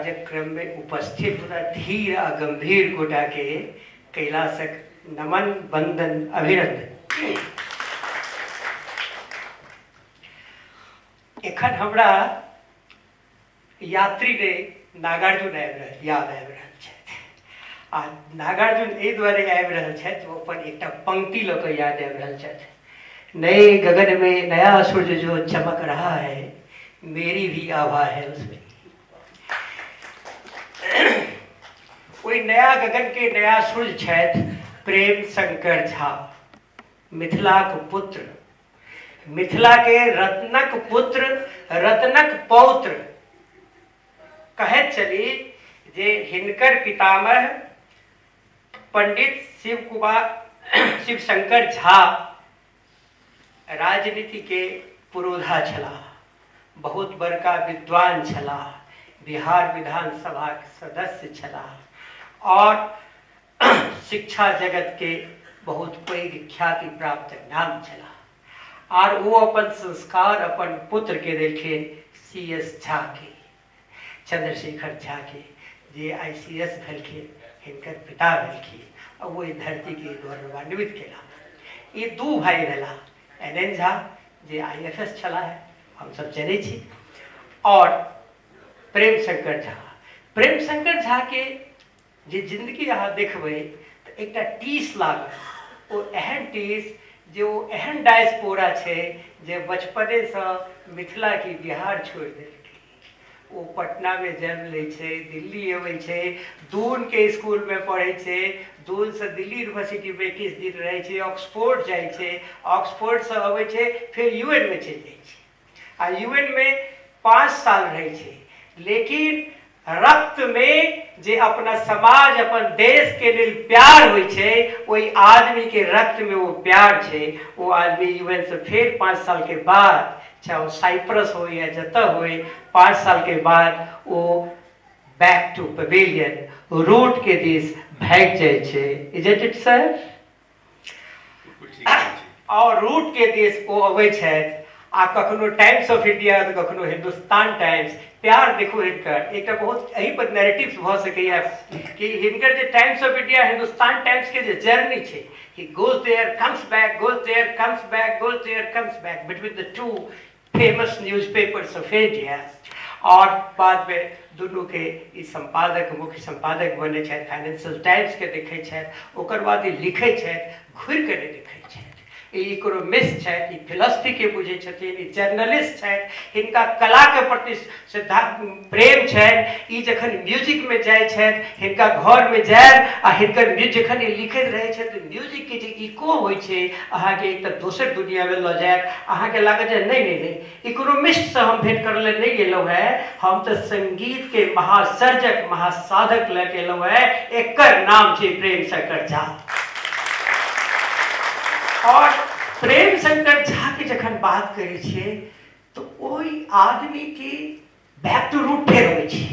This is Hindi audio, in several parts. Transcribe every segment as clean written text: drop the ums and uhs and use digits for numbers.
कार्यक्रम में उपस्थित धीर आ गंभीर गोटा के कैलाशक नमन वंदन अभिनंदन। एखन हमरा यात्री ने नागार्जुन याद आबि रहल छथि आ नागार्जुन एहि दुआरे आबि रहल छथि ओ अपन एकटा पंक्ति लऽ कऽ याद आबि रहल छथि, नए गगन में नया सूरज जो चमक रहा है मेरी भी आभा है उसमें। कोई नया गगन के नया सूरज छथि प्रेम शंकर झा, मिथिलाक पुत्र, मिथिला के रत्नक पुत्र, रत्नक पौत्र। कहैत चली जे हिनकर पितामह पंडित शिव शंकर झा राजनीति के पुरोधा छलाह, बहुत बड़का विद्वान छलाह, बिहार विधानसभा के सदस्य छलाह और शिक्षा जगत के बहुत पैघ ख्याति प्राप्त नाम छलाह। और वो अपन संस्कार अपन पुत्र के देलखिन CS झा के, चंद्रशेखर झा के, जे ICS भेलखिन, हिनकर पिता भेलखिन और वो धरती के गौरवान्वित केला। ये दू भाई रहला, NN झा जे IFS छला है हम सब जाने छी, और प्रेम शंकर झा। प्रेम शंकर झा के जे जिंदगी अहाँ देखबै तो एकटा टीस लागल, वो एहन टीस जे वो एहन डायस्पोरा छै जे बचपने से मिथिला की बिहार छोड़ देलकै। वो पटना में जन्म ले छे, दिल्ली अबै छे, दून के स्कूल में पढ़े छे, दून से दिल्ली यूनिवर्सिटी में 21 दिन रहे छे, ऑक्सफोर्ड जाए छे, ऑक्सफोर्ड से अबै छे फिर UN में चल जाए छे आ UN में 5 साल रहे छे। लेकिन रक्त में जे अपना समाज अपन देश के लिए प्यार होई छे, वही आदमी के रक्त में वो प्यार छे। वो आदमी UN से फिर 5 साल के बाद, चाहे साइप्रस हो या जतः हो, 5 साल के बाद वो बैक टू पवेलियन रूट के दिस भाग जाए छे। Isn't it sir? और रूट के दिस वो अबै छथि आ कखनो टाइम्स ऑफ इंडिया तो कखनो हिंदुस्तान टाइम्स। प्यार देखो हिनकर एकटा बहुत एही पर नैरेटिव्स भ सकैया कि हिनकर जे Times of India Hindustan Times के जे जर्नी छे, he goes there comes back, goes there comes back, goes there comes back between the two famous newspapers of India। और बाद में दुनू के ई संपादक मुख्य संपादक बने छथि, फाइनेंशियल टाइम्स के देखे छथि, ओकर बाद ई लिखे छथि, घुरि के नहीं देखे छथि। इकोनॉमिस्ट छथि, फिलोसफी के बुझे छथिन, जर्नलिस्ट छथि, इनका कला के प्रति प्रेम छनि। ई जखन म्यूजिक में जाए छथि, हिनका घर में जायब आ हिनकर जखन लिखैत रहे छथि म्यूजिक के जे इको होइ छै, अहाँ के एक दोसर दुनिया में ल जायब। अहाँ के लागत जे नहीं इकोनॉमिस्ट से हम भेंट कर ले नहीं गेलहुं है, हम तो संगीत के महासर्जक महासाधक लेके एलहुं है। एकर नाम छै प्रेम शंकर झा। और प्रेम शंकर झा के जखन बात करे छिए तो ओई आदमी के बैक टू रूट फेर होय छै,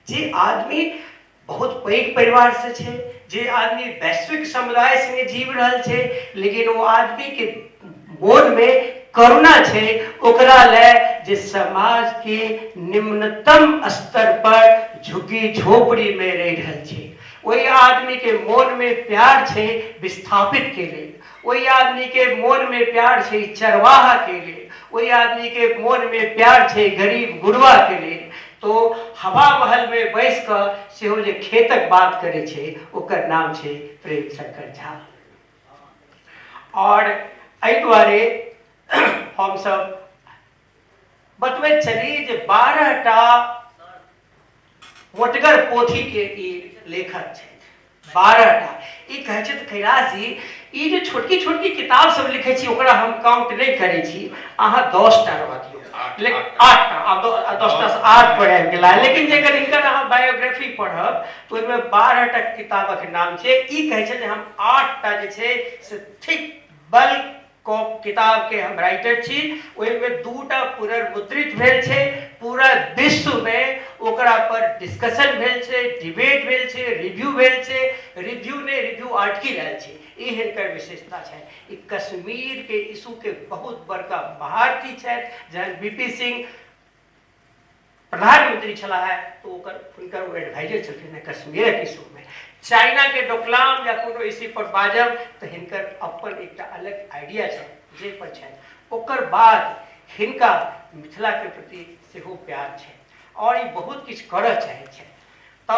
जे आदमी बहुत पैघ परिवार से छे, जे आदमी वैश्विक समुदाय संगे जीव रहल छे, लेकिन वो आदमी के मोन में करुणा छे ओकरा ले जे समाज के निम्नतम स्तर पर झुग्गी झोपड़ी में रह रहल छे। वही आदमी के मोन में प्यार छे विस्थापित के लिए, वही आदमी के मोन में प्यार छे चरवाहा के लिए, वही आदमी के मोन में प्यार छे गरीब गुरबा के लिए। तो हवा महल में बैस कर सेहो जे खेतक बात करे छे ओकर नाम छे प्रेम शंकर झा। और एहि दुआरे हम सब बतबैत छली जे 12टा मोटगर पोथी के ई लेखक छथि, 12टा। ई कहै छथि कैलाश जी ई जे छोटकी छोटकी किताब सब लिखे छी ओकरा हम काउंट नहीं करे छी, अहाँ 10टा रह दियौ, लेकिन 8टा, अब 10टा से 8 पर आबि गेला। लेकिन जेकर हिनकर अहाँ बायोग्राफी पढ़ब तो ओहिमे 12टा किताबक नाम छै। ई कहै छै जे हम 8टा जे छै से थिक बल्क किताब के हम राइटर छी। ओहिमे 2टा पुनर्मुद्रित भेल छै, पूरा विश्व में ओकरा पर डिस्कशन भेल छै, डिबेट भेल छै, रिव्यू भेल छै, रिव्यू ने रिव्यू आर्टिकल आयल छै। ई हिनकर विशेषता छै। ई कश्मीर के इशू के बहुत बड़का महारथी छथि। जहन BP सिंह प्रधानमंत्री छला है तो हुनकर वो एडवाइजर छलखिन कश्मीर के इशू में। चाइना के डोकलाम या कोनो इसी पर बाजब तो हिनकर अपन एक अलग आइडिया है जे पर है। ओकर बाद हिनका मिथिला के प्रति सेहो प्यार है और ये बहुत किछ करऽ चाहे छे। तो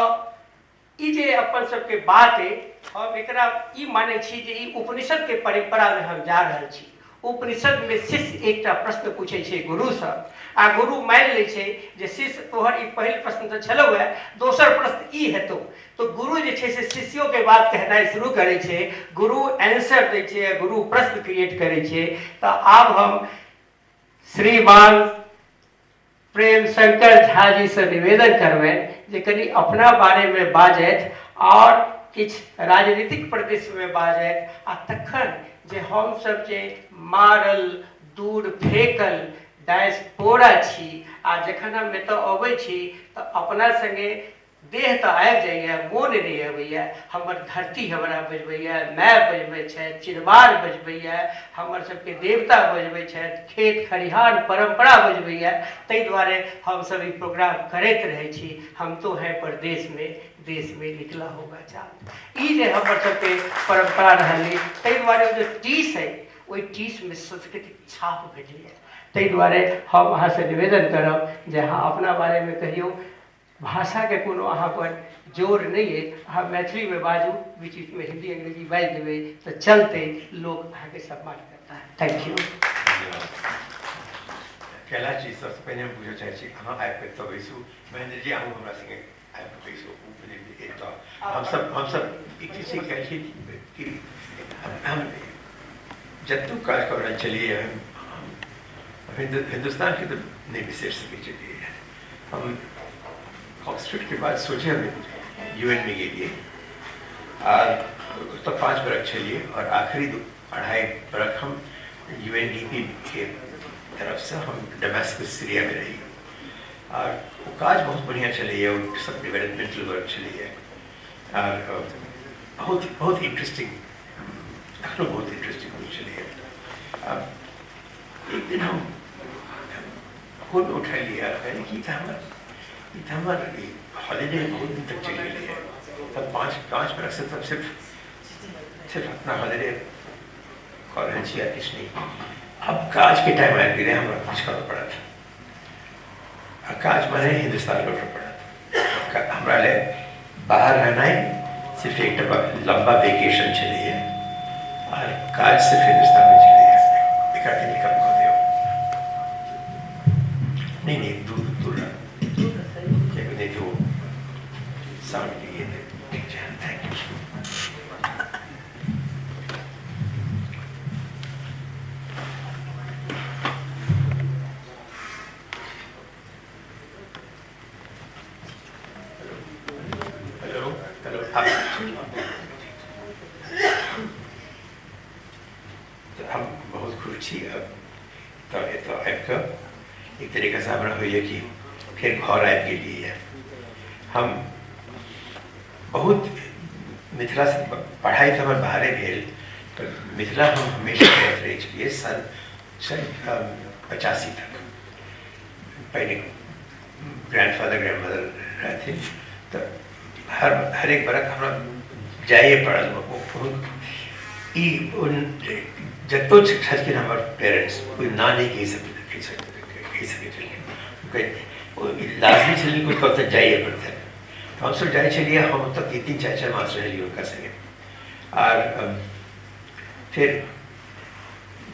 ई जे अपन सबके बात है हम एकरा ई माने छी जे ई उपनिषद के परंपरा में हम जा रहल छी। उपनिषद में शिष्य एक प्रश्न पूछे छे गुरु से आ गुरु मान ले छे जे शिष्य तोहर ई पहल प्रश्न तो छलो है, दोसर प्रश्न ई हेतौ। तो गुरु जे छे से शिष्यों के बात कहना शुरू करे छे, गुरु आंसर दे छे, गुरु प्रश्न क्रिएट करे छे। तो अब हम श्रीमान प्रेम शंकर झा जी से निवेदन करबे जे कनी अपना बारे में बाजैत और किछ राजनीतिक प्रदेश में बाजैत आ तखन जे हम सब जे मारल दूर फेंकल डायस्पोरा छी आ जखन हम एतऽ अबै छी तऽ अपना संगे देह तो आबि जाइए, मोन नहीं अबैया। हमर धरती हमरा बजबैया, माय बजबै छथि, चिरबार बजबैया, हमर सबके देवता बजबै छथि, खेत खलिहान परंपरा बजबैया। ताहि दुआरे हम सब ई प्रोग्राम करैत रहै छी। हम तो हैं परदेश में, देश में निकला होगा चाँद। ई जे हमर सबके परंपरा रहलै, ताहि दुआरे जो टीस है ओहि टीस में सांस्कृतिक छाप भेटैया। ताहि दुआरे हम अहाँ से निवेदन करब जे अहाँ अपना बारे में कहियो। भाषा के कोनो अहाँ पर जोर नहीं है, अहाँ मैथिली में बाजू, बीच बीच में हिंदी अंग्रेजी बाजि देबै तो चलते, लोग अहाँ के सम्मान करता है। Thank you. कैलाश जी सबसे पहले हम पूछना चाहे छी अहाँ आबि तो बैसू, महेंद्र जी अहूँ हमरा संगे आबि बैसू। हम सब एक चीज कहै छी कि हम जतू काज कर रहल छलिए हम हिंदुस्तान के तो नहीं बिसर सकै छलिए। हम ऑक्सफोर्ड के बाद सोचे हमें यूएन में गेलिए और तो 5 बरख छलिए और आखिरी 2.5 बरख हम यूएनडीपी के तरफ से हम डेमास्कस सीरिया में रही और वो काज बहुत बढ़िया चलिए, वो सब डेवलपमेंटल वर्क चलिए और बहुत बहुत इंटरेस्टिंग, अखनो बहुत इंटरेस्टिंग चलिए। अब एक दिन हम फोन उठा लिया, मैंने कि हमारे हॉलीडे बहुत दिन तक चली गई है। तब 5 बरस से तब सिर्फ अपना हॉलीडे कॉलेज या किस नहीं। अब काज के टाइम आए गिरे हमारा कुछ करना पड़ा था। काज मैंने हिंदुस्तान लौटना पड़ा था। हमारा ले बाहर रहना है, सिर्फ एक लंबा वेकेशन चलिए और काज सिर्फ हिंदुस्तान में चलिए। नहीं दूर साउंड के लिए थैंक यू। हेलो हम बहुत खुश छी। अब तो एक तरीका से हमरा होइए कि फिर घर आबि गेलिए। हम बहुत मिथिला से पढ़ाई तो हमारे बाहरे भेल, पर मिथिला हम हमेशा रहते रहे छलिए सन 85 तक। पहले ग्रैंडफादर ग्रैंडमदर रहते तो हर एक बरख हमरा जाइए पड़ल। जतो छलखिन हमर पेरेंट्स कोई ना नहीं कहि सकै लाजमी छलिए कुछ कतऽ जाइए पड़तै। हम सब जाए चलिए, हम तक 3-4 मास रहिए उनका संगे। और फिर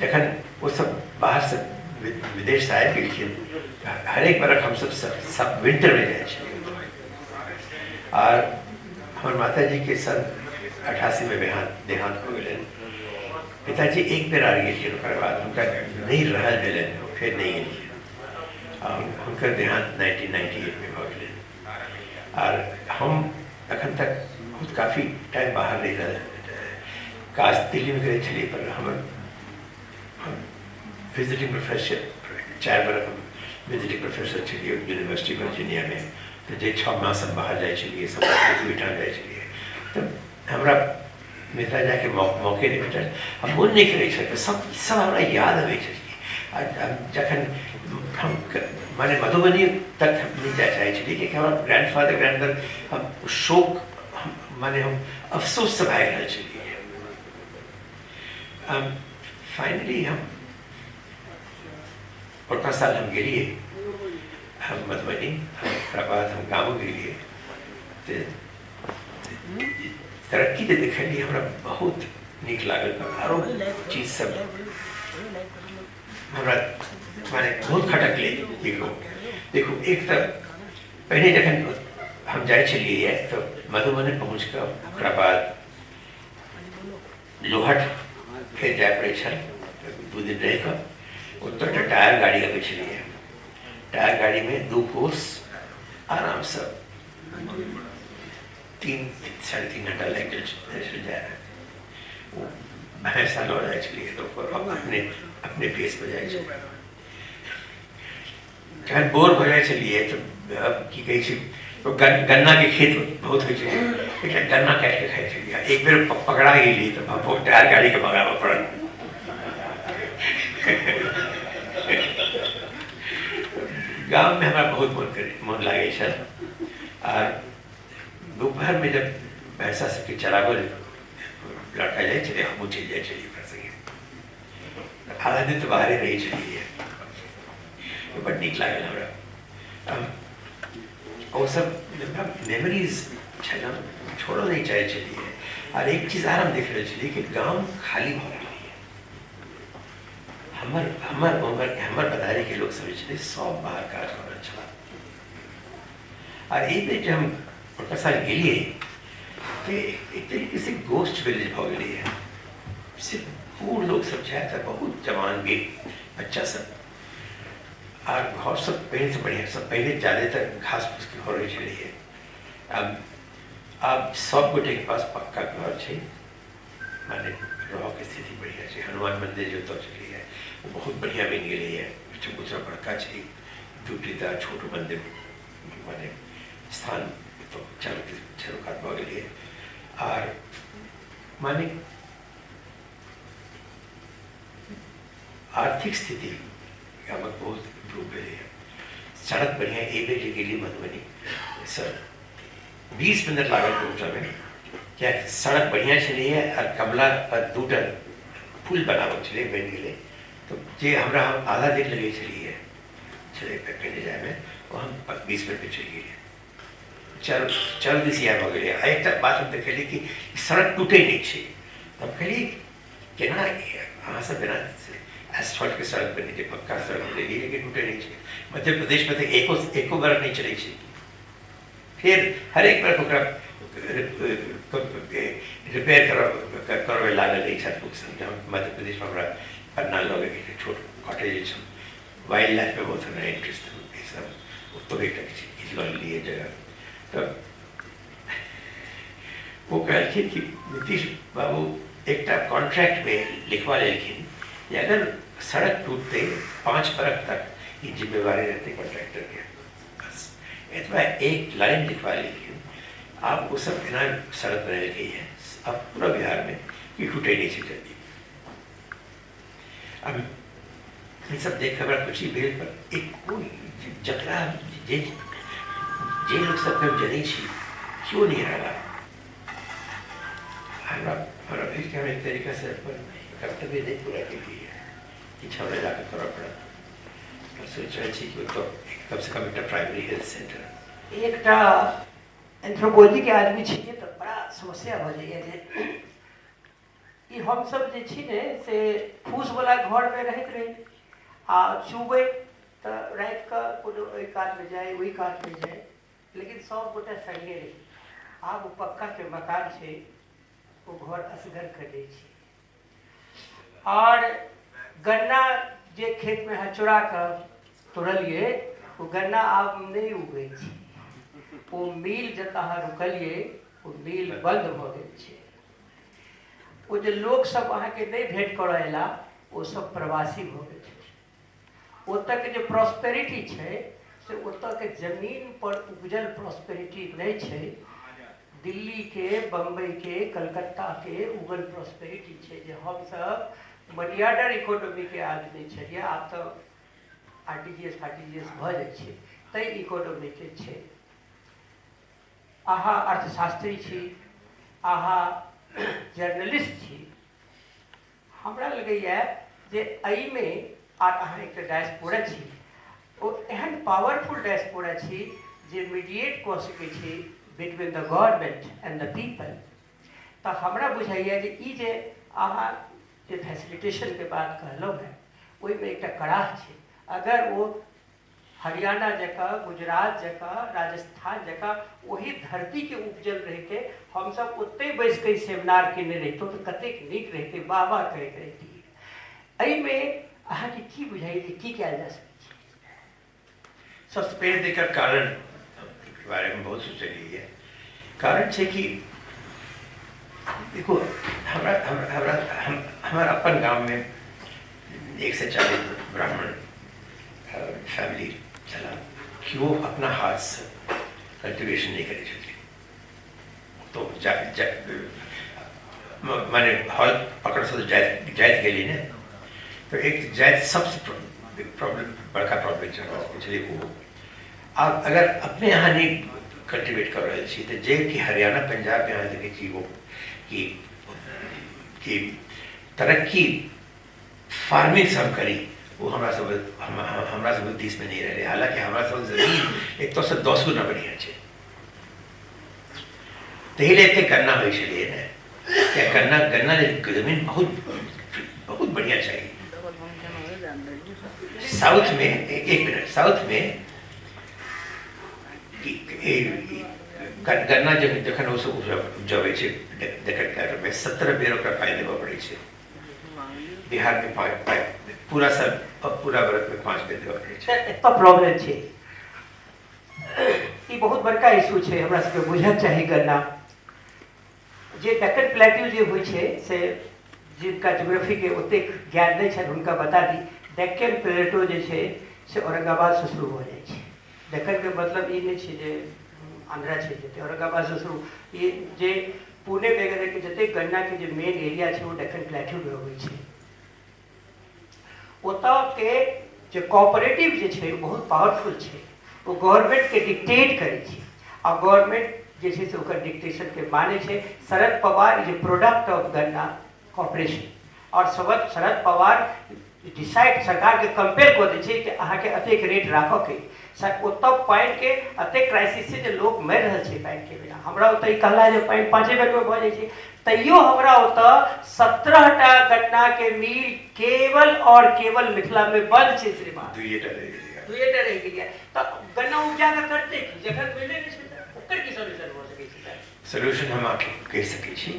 जखन वो सब बाहर से विदेश से आए गेलखिन, हर एक बरख हम सब विंटर में जाए चलिए। और हमारे माता जी के सन 88 में देहांत हो गए। पिताजी एक बेर आ गेलखिन, ओकर बाद उनका नहीं रहल भेलन, फिर नहीं गेलखिन। उनका देहांत 1998 में हो गए। और हम अखन तक बहुत काफ़ी टाइम बाहर रह रहे। काज दिल्ली में करे चलिए, पर हम विजिटिंग प्रोफेसर 4 बरख हम विजिटिंग प्रोफेसर चलिए यूनिवर्सिटी वर्जीनिया में। तो जे 6 मास हम बाहर जाए चलिए, सब बैठा जाए चलिए। तो हमरा मिथिला जाके मौके नहीं भेटल। हम मोन नहीं करे सब हमरा याद आवे। जखन हम माने मधुबनी तक हम नहीं जा चाहे छलिए कि हमारा ग्रैंडफादर ग्रैंडमदर हम शोक माने हम अफसोस से भाग रहे छलिए। फाइनली हम और साल हम गेलिए हम मधुबनी ओकरा बाद हम गाँव गेलिए तरक्की तो देखलिए हमरा बहुत नीक लागल आरो चीज सब हमरा माने बहुत खटकले। देखो एक तो पहले जखन हम जाए छलिए तो मधुबनी पहुँच कर ओकरा बाद लोहट फिर जाए पड़े छल 2 दिन रह कर उत्तर टायर गाड़ी अबै छलिए। टायर गाड़ी में 2 कोस आराम से 3-3.5 घंटा लग जाए। वो भैंसा लौ जाए छलिए तो अपने पेस पर जाए छलिए। जखन बोर हो जाए छलिए तो अब की कहै छै तो गन्ना के खेत बहुत होइ छै એટલે गन्ना काटि के खाइ छलिए। एक बेर पकड़ा गेली तो हम टायर गाड़ी के भगाबऽ पड़ल। गाँव में हमारा बहुत मन लागे छल और दोपहर में जब भैंसा सबके चरावल लड़का जाए चले हम चल जाए चलिए संगे आधा दिन तो बाहर रही चलिए तो बड़ नीक लागल हमरा। और सब मेमोरीज छोड़ो नहीं चाहे चलिए। और एक चीज आर हम देख रहे चलिए कि गाँव खाली हो गई हमर उम्र हमर बदारी के लोग समझ रहे सब बाहर काज हो रहा छला। और एक दिन जब हम प्रोफेसर गेलिए तो एक तरीके से गोस्ट विलेज हो गई है। सिर्फ बूढ़ लोग सब जाए थे बहुत जवान भी बच्चा सब और घर सब पहले से बढ़िया सब पहले ज़्यादातर घास फूस के घर चली है। अब सब गोटे के पास पक्का घर है माने रह के स्थिति बढ़िया है। हनुमान मंदिर जो तो चली है वो बहुत बढ़िया बन गई है। दूसरा बड़का है दूटा छोटो मंदिर माने स्थान तो चारों कात भ गई है। और माने आर्थिक स्थिति गामक बहुत इम्प्रूव गई है। सड़क बढ़िया एक बेर के लिए मधुबनी सर 20 मिनट लागल पहुँचा में क्या सड़क बढ़िया चली है। और कमला पर 2टा पुल बनावल चले बन गए तो जे हमरा हम आधा दिन लगे चलिए चले पहले जाए में वो हम 20 मिनट में चल गए। चल दिसिया हो गए। एक बात हम देखली कि सड़क टूटे नहीं छे हम कहली केना अहाँ सब बिना एसफॉल्ट के सड़क बनी थी पक्का सड़क बनेगी लेकिन टूटे नहीं छे। मध्य प्रदेश में तो एको बार नहीं चले छे। फिर हर एक बार ओकरा रिपेयर करवे लागल रही छत लोग समझा। मध्य प्रदेश में हमरा पन्ना लगे के छोट कॉटेज वाइल्ड लाइफ में बहुत हमारा इंटरेस्ट है सब तो बेटा लिए जगह। तो वो कहलखिन कि नीतीश बाबू एक कॉन्ट्रैक्ट में लिखवा लेकिन कि अगर सड़क टूटते 5 बरस तक ये जिम्मेवारी रहती कॉन्ट्रैक्टर के। बस इतना एक लाइन लिखवा लेकिन आप वो सब बिना सड़क बनाई गई है अब पूरा बिहार में कि टूटे नहीं से जल्दी। अब ये सब देख खबर कुछ ही भेल पर एक कोई जकरा जे लोग सब कब जनी क्यों नहीं रहा हमारा फिर क्या एक तरीका से पर कर्तव्य नहीं पूरा के लिए कि छावड़ा जाकर करना पड़ा। सोच रहे कि तो कम से कम एक प्राइमरी हेल्थ सेंटर एक एंथ्रोपोलॉजी के आदमी छिए तो बड़ा समस्या हो जाइए कि हम सब जे छी ने से फूस वाला घर में रहते रहे आ चुबे तो रात का कोनो ओई कात में जाए वही कात में जाए लेकिन सब गोटे संगे रही। आब वो पक्का के मकान से वो घर असगर कर दै छी। और गन्ना जे खेत में हचुरा कर तोड़लिए वो गन्ना आब नहीं उगे छी। वो मिल जतः रुकलिए वो मिल बंद भ गेल छै। वो जे लोग सब अहाँ के नहीं भेंट करैला वो सब प्रवासी भ गेल छै। ओतऽ के जो प्रॉस्पेरिटी छै से ओतऽ के जमीन पर उपजल प्रॉस्पेरिटी नहीं छै। दिल्ली के बम्बई के कलकत्ता के उगल प्रॉस्पेरिटी छै जे हम सब मनी ऑर्डर इकोनॉमी के आदमी छलिए, आब तो आरटीजीएस फार्टीजीएस भऽ जाइ छै, ताहि इकोनॉमी के छै। अहाँ अर्थशास्त्री छी, अहाँ जर्नलिस्ट छी, हमरा लगैए जे एहिमे आर अहाँ एकटा डायस्पोरा छी, ओ एहन पावरफुल डायस्पोरा छी जे मीडिएट कऽ सकै छी between the government and the people. तो हमरा बुझाइए जे ई जे अहाँ जे फैसिलिटेशन के बात कहलहुँ हैं, ओहिमे एकटा कड़ाह छै। अगर वो हरियाणा जकाँ, गुजरात जकाँ, राजस्थान जकाँ वही धरती के उपजल रहिते हमसब ओतहि बैस के सेमिनार केने रहितौं तऽ कतेक नीक रहितै, वाह वाह कहैत रहितियै। एहिमे अहाँके की बुझाइए जे की कयल जा सकै छै? सबसे पहले देखकर कारण के बारे में बहुत सोचलिए है। कारण है कि देखो हमारा अपन गांव में 140 ब्राह्मण फैमिली चला कि वो अपना हाथ से कल्टिवेशन नहीं करे छे। तो माने हॉल पकड़ से जायत के लिए ना, तो एक जायत सबसे प्रॉब्लम, बड़का प्रॉब्लम चलिए वो आप अगर अपने यहाँ नहीं कल्टिवेट कर रहे छी तो जे कि हरियाणा पंजाब में यहाँ देखे छी वो कि तरक्की फार्मिंग सब करी, वो हमरा सब देश में नहीं रह रहे। हालांकि हमरा सब जमीन एक तो से 10 गुना बढ़िया है। तही लेते गन्ना हो चलिए ना, क्या गन्ना जमीन बहुत बढ़िया चाहिए। साउथ में एक मिनट, साउथ में गन्ना जखन वो सब उपजबै छै डेकट प्लाटो में 17 बेर ओकरा पानी देबऽ पड़ै छै। बिहार में 5 पूरा वर्ष में 5 बेर देबऽ पड़ै छै। एतऽ प्रॉब्लम छै, ई बहुत बड़का इशू छै, हमरा सबके बुझल चाही। गन्ना जे डेकन प्लेट्यू जे होइ छै से जिनका ज्योग्राफी के ओतेक ज्ञान नहीं छनि हुनका बता दी, डेक्कन प्लेटो जे छै से औरंगाबाद से शुरू हो जाइ छै। डेक्कन के मतलब ई नहीं छै जे आंध्रा छै जेते, औरंगाबाद से शुरू, ये जे पुणे वगैरह के जते गन्ना के जे मेन एरिया छै वो डेक्कन प्लेट्यू में होइ छै। ओतऽ के जे कोऑपरेटिव जे छै बहुत पावरफुल छै, वो गवर्नमेंट के डिक्टेट करै छै और गवर्नमेंट जे छै से ओकर डिक्टेशन के माने छै। Sharad Pawar is a product of गन्ना कॉर्पोरेशन, और शरद पवार डिसाइड सरकार के कंपेल कऽ दै छै कि अहाँके अतेक रेट राखऽ के। सर ओतऽ पानि के अतेक क्राइसिस छै जे लोग मरि रहल छै पानि के बिना। हमरा ओतऽ ई कहला जे पानि 5 बेर में भऽ जाइ छै, तैयो हमरा ओतऽ 17टा गन्ना के मिल केवल और केवल मिथिला में बंद छै श्रीमान। 2टा रहि गेलै तऽ गन्ना उपजा के करतै कि जखन मिले नहि छै तऽ ओकर की सॉल्यूशन भऽ सकै छै? सॉल्यूशन हम आके कह सकै छी।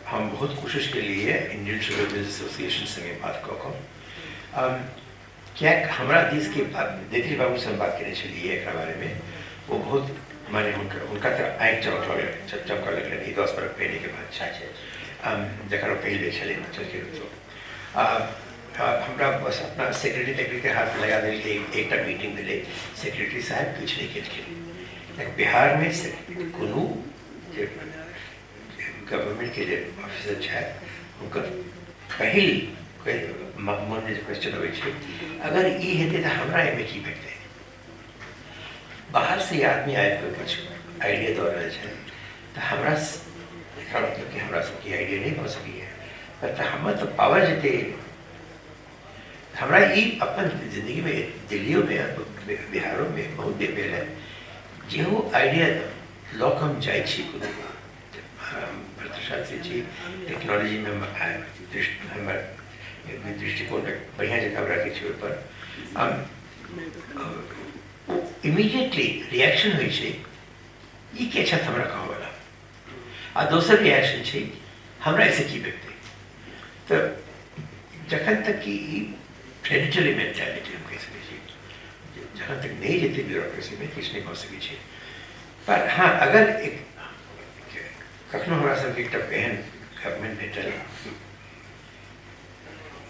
हम बहुत कोशिश के लिए इंडियन शुगर मिल्स एसोसिएशन संगे बात कऽ कऽ क्या हमारा देश के देती बाबू से हम बात करे चलिए एक बारे में, वो बहुत माने उनका तो आँख चमक लगल 10 बरस पहले के बाद जखन पहले चले चल के तो हमरा बस अपना सेक्रेटरी के हाथ लगा दिल एक मीटिंग दिले। सेक्रेटरी साहब कुछ नहीं केलखिन। बिहार में कोनो गवर्नमेंट के ऑफिसर छे उनकर पहिल मन में क्वेश्चन हो, अगर ये हेतै तो हमरा एमे की भेटतै? बाहर से आदमी आए कोई कुछ आइडिया दऽ रहल छै तो हमरा मतलब कि हमरा सबके आइडिया नहीं भऽ सकैए, पर हमर तो पावर जेतै। हमरा ई अपन जिंदगी में दिल्लियों में बिहारों में बहुत देर भेल है जेहो आइडिया लऽ कऽ हम जाइ छी कोनो प्रतिष्ठान छी टेक्नोलॉजी में हमर दृष्टिकोण बढ़िया जगह रखे छी ओहि पर इमीडिएटली रिएक्शन होइ छै ई के छथि हमरा कहऽ वाला, आ दोसर रिएक्शन छै हमरा ऐसे की भेटतै। तो जखन तक कि प्रेडिटरी मेंटालिटी हम कह सकै छी, जखन तक नहीं जेतै ब्यूरोक्रेसी में किछु नहीं भऽ सकै छै। पर हाँ अगर एक कखनो हमरा सबके एकटा एहन गवर्नमेंट भेटल,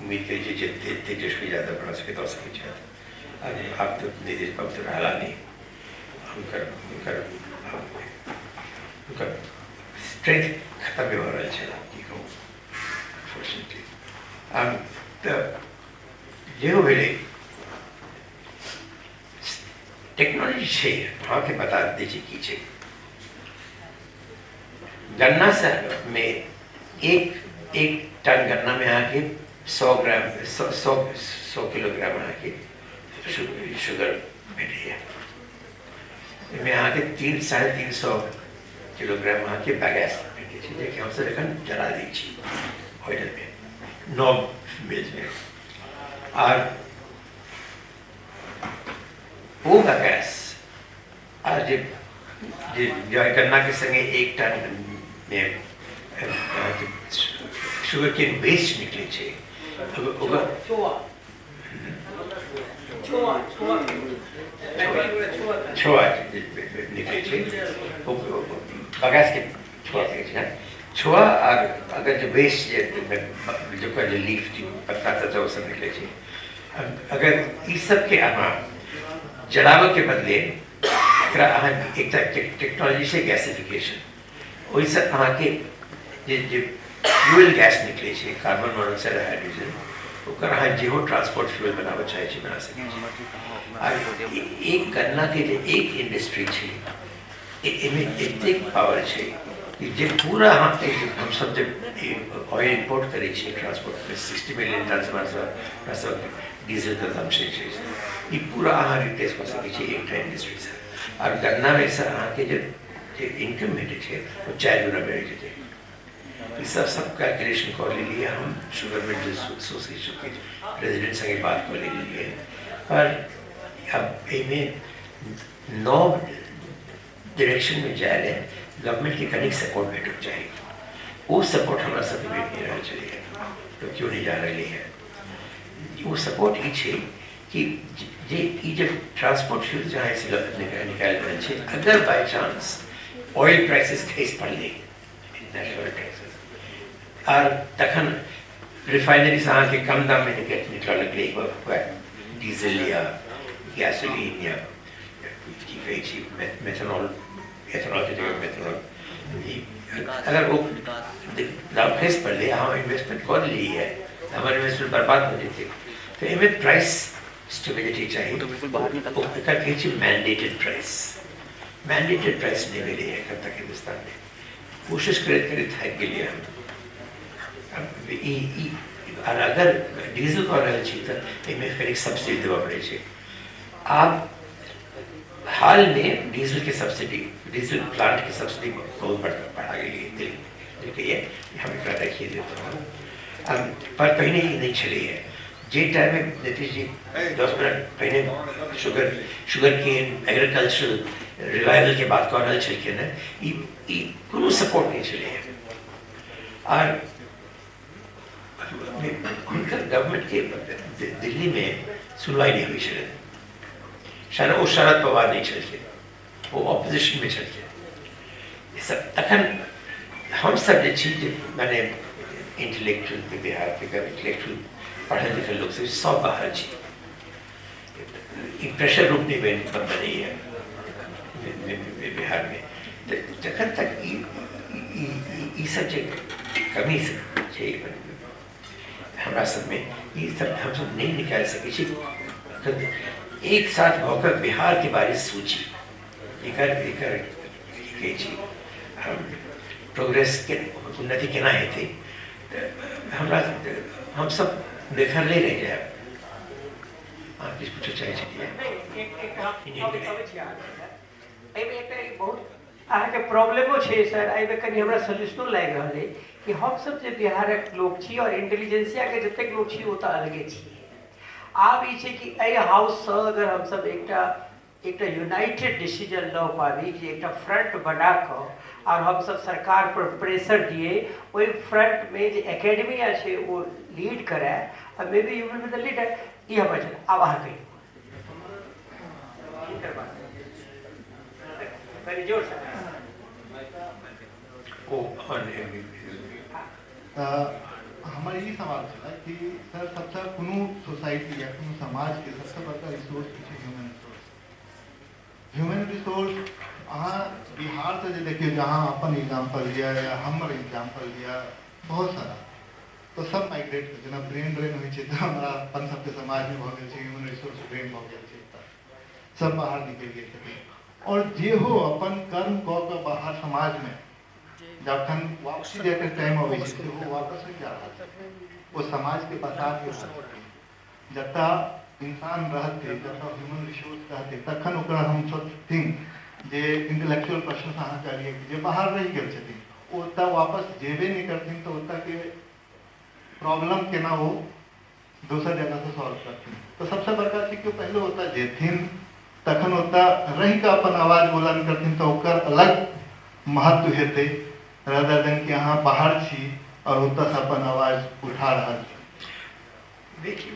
उम्मीद करै छी जे तेजस्वी यादव हमरा सबके दऽ सकै छथि। आब तो नीतीश बाबू तो रहला नहीं, हुनकर स्ट्रेंथ खत्म भऽ रहल छै की कहू अनफॉर्चुनेटली। तो जो भेले टेक्नोलॉजी છે वहाँ के बता दीजिए की છે गन्ना से में एक टन गन्ना में आके 100 ग्राम 100 किलोग्राम आके शुगर मिली है में आके 300-350 किलोग्राम आके बागास मिली है देखिए हम से लेकिन जला दीजिए ऑयल में 9 मिल्स में और वो बागास और जो गन्ना के संगे 1 टन में शुगर केन वेस्ट निकले छे छोआ निकले छे बागास के छोआ कहै छै छोआ और अगर जो वेस्ट जो का जो लीफ जो पत्ता था वो सब निकले छे अगर इस सब के अहाँ जलावे के बदले एकरा अहाँ एक टेक्नोलॉजी से गैसिफिकेशन वैसे अहाँ के जे फ्यूल गैस निकले छे कार्बन मोनोऑक्साइड हाइड्रोजन ओकर अहाँ जेहो ट्रांसपोर्ट फ्यूल बनावे चाहे छी बना सकै छी और एक गन्ना के जे एक इंडस्ट्री छे एमे एतेक पावर छे कि जे पूरा हम सब जब ऑयल इंपोर्ट करे छी ट्रांसपोर्ट में 60 मिलियन टन से डीजल कंजम्पशन छे ये पूरा अहाँ रिप्लेस कर सकै छी एक इंडस्ट्री से और गन्ना में से अहाँ के जो इनकम भेटे छे वो 4 गुना बढ़ जेते इस सब कैलकुलेशन कर लिए हम शुगर मिल एसोसिएशन के प्रेसिडेंट संगे बात कर लिए पर अब इनमें 9 डायरेक्शन में जाए गवर्नमेंट की कनिक सपोर्ट भेटक चाहिए वो सपोर्ट हमारा सब भेट नहीं रहा चलिए तो क्यों नहीं जा रही है वो सपोर्ट ये छे कि ये जब ट्रांसपोर्ट फ्यूल जहाँ से निकाल रहे छे अगर बाय चांस ऑयल प्राइसेस खस पड़े नेशनल टैक्सेस और तखन रिफाइनरी से अहाँ के कम दाम में निकल लगले डीजल या गैसोलीन या की कहे छी मेथनॉल एथनॉल के जगह मेथनॉल अगर वो दाम खस पड़े हम इन्वेस्टमेंट कर ली है हमारे इन्वेस्टमेंट बर्बाद हो जाते तो इनमें प्राइस स्टेबिलिटी चाहिए तो बिल्कुल बाहर निकल तो कहे छी मैंडेटेड प्राइस नहीं मिली है कब तक हिंदुस्तान में कोशिश करे थक गए हम और अगर डीजल का रहल छी तो इनमें करीब सब्सिडी देवा पड़े छे आप हाल में डीजल प्लांट की सब्सिडी बहुत बढ़ा गई है दिल के ये हम एकरा देखिए देते हैं पर पहले ही नहीं चली है जे टाइम में नीतीश जी 10 मिनट पहले शुगर केन एग्रीकल्चरल रिवाइवल के बात कर रहे छे ना ई कोनो सपोर्ट नहीं चले है और गवर्नमेंट के दिल्ली में सुनवाई नहीं हुई शायद वो शरद पवार नहीं चल के वो ऑपोजिशन में चल के सब तखन हम सब जे चीज मैंने इंटेलेक्चुअल के बिहार के इंटेलेक्चुअल पढ़े लिखे लोग से सब बाहर छी प्रेशर रूप नहीं बनी है बिहार में जखन तक ये सब कमी से हमारा सब में ये सब हम सब नहीं निकाल सके एक साथ होकर बिहार के बारे सोची प्रोग्रेस के उन्नति केना हेतै हमरा हम सब बेखर ले रह जाए आप किस पूछो चाहे बहुत अहाँके प्रॉब्लमो छै सर एहिमे कनि हमरा सॉल्यूशनो लागि रहल है कि हम सब जे बिहारक लोग छी और इंटेलिजेंसिया के जतेक लोग छी वो तो अलगे छी आब ई छै कि एहि हाउस से अगर हम सब एकटा यूनाइटेड डिसीजन ल पाबी कि एकटा फ्रंट बना कऽ और हम सब सरकार पर प्रेशर दिए वही फ्रंट में जो एकेडमिया है वो लीड कराए और may be you will be the leader ये हम अब आ गई जोर से हमारे ये सवाल था कि सर सबसे कोनो सोसाइटी या कोनो समाज के सबसे बड़का रिसोर्स पीछे ह्यूमन रिसोर्स अहाँ बिहार से देखिए जहाँ अपन एग्जाम्पल लिया या हमारे एग्जाम्पल लिया बहुत सारा तो सब माइग्रेट कर जेना ब्रेन ड्रेन होइ छै तऽ हमरा अपन सबके समाजमे भऽ गेल छै, ह्यूमन रिसोर्स ड्रेन भऽ गेल छै, तऽ सब बाहर निकलि गेल छथिन। और जे हो अपन कर्म कऽ कऽ बाहर समाजमे जखन वापसी जाके टाइम अबै छै तऽ वो वापस नहीं जा रहल छै, वो समाजके बता के रहल छै। जतऽ इंसान रहते, जतऽ ह्यूमन रिसोर्स रहते, तखन ओकरा हम सोचथिन जे इंटेलेक्चुअल प्रश्न अहाँ कहलिए जे बाहर रहि गेल छथिन ओतऽ वापस जेबे नहीं करथिन तऽ ओतऽ के प्रॉब्लम केना हो दोसर जगह से सॉल्व करथिन। तो सबसे बड़का चीज कि पहले ओतऽ जेथिन तखन ओतऽ रहि कऽ अपन आवाज बुलंद करथिन तऽ ओकर अलग महत्व हेतै, rather than कि अहाँ बाहर छी और ओतऽ से अपन आवाज उठा रहल छी। देखिए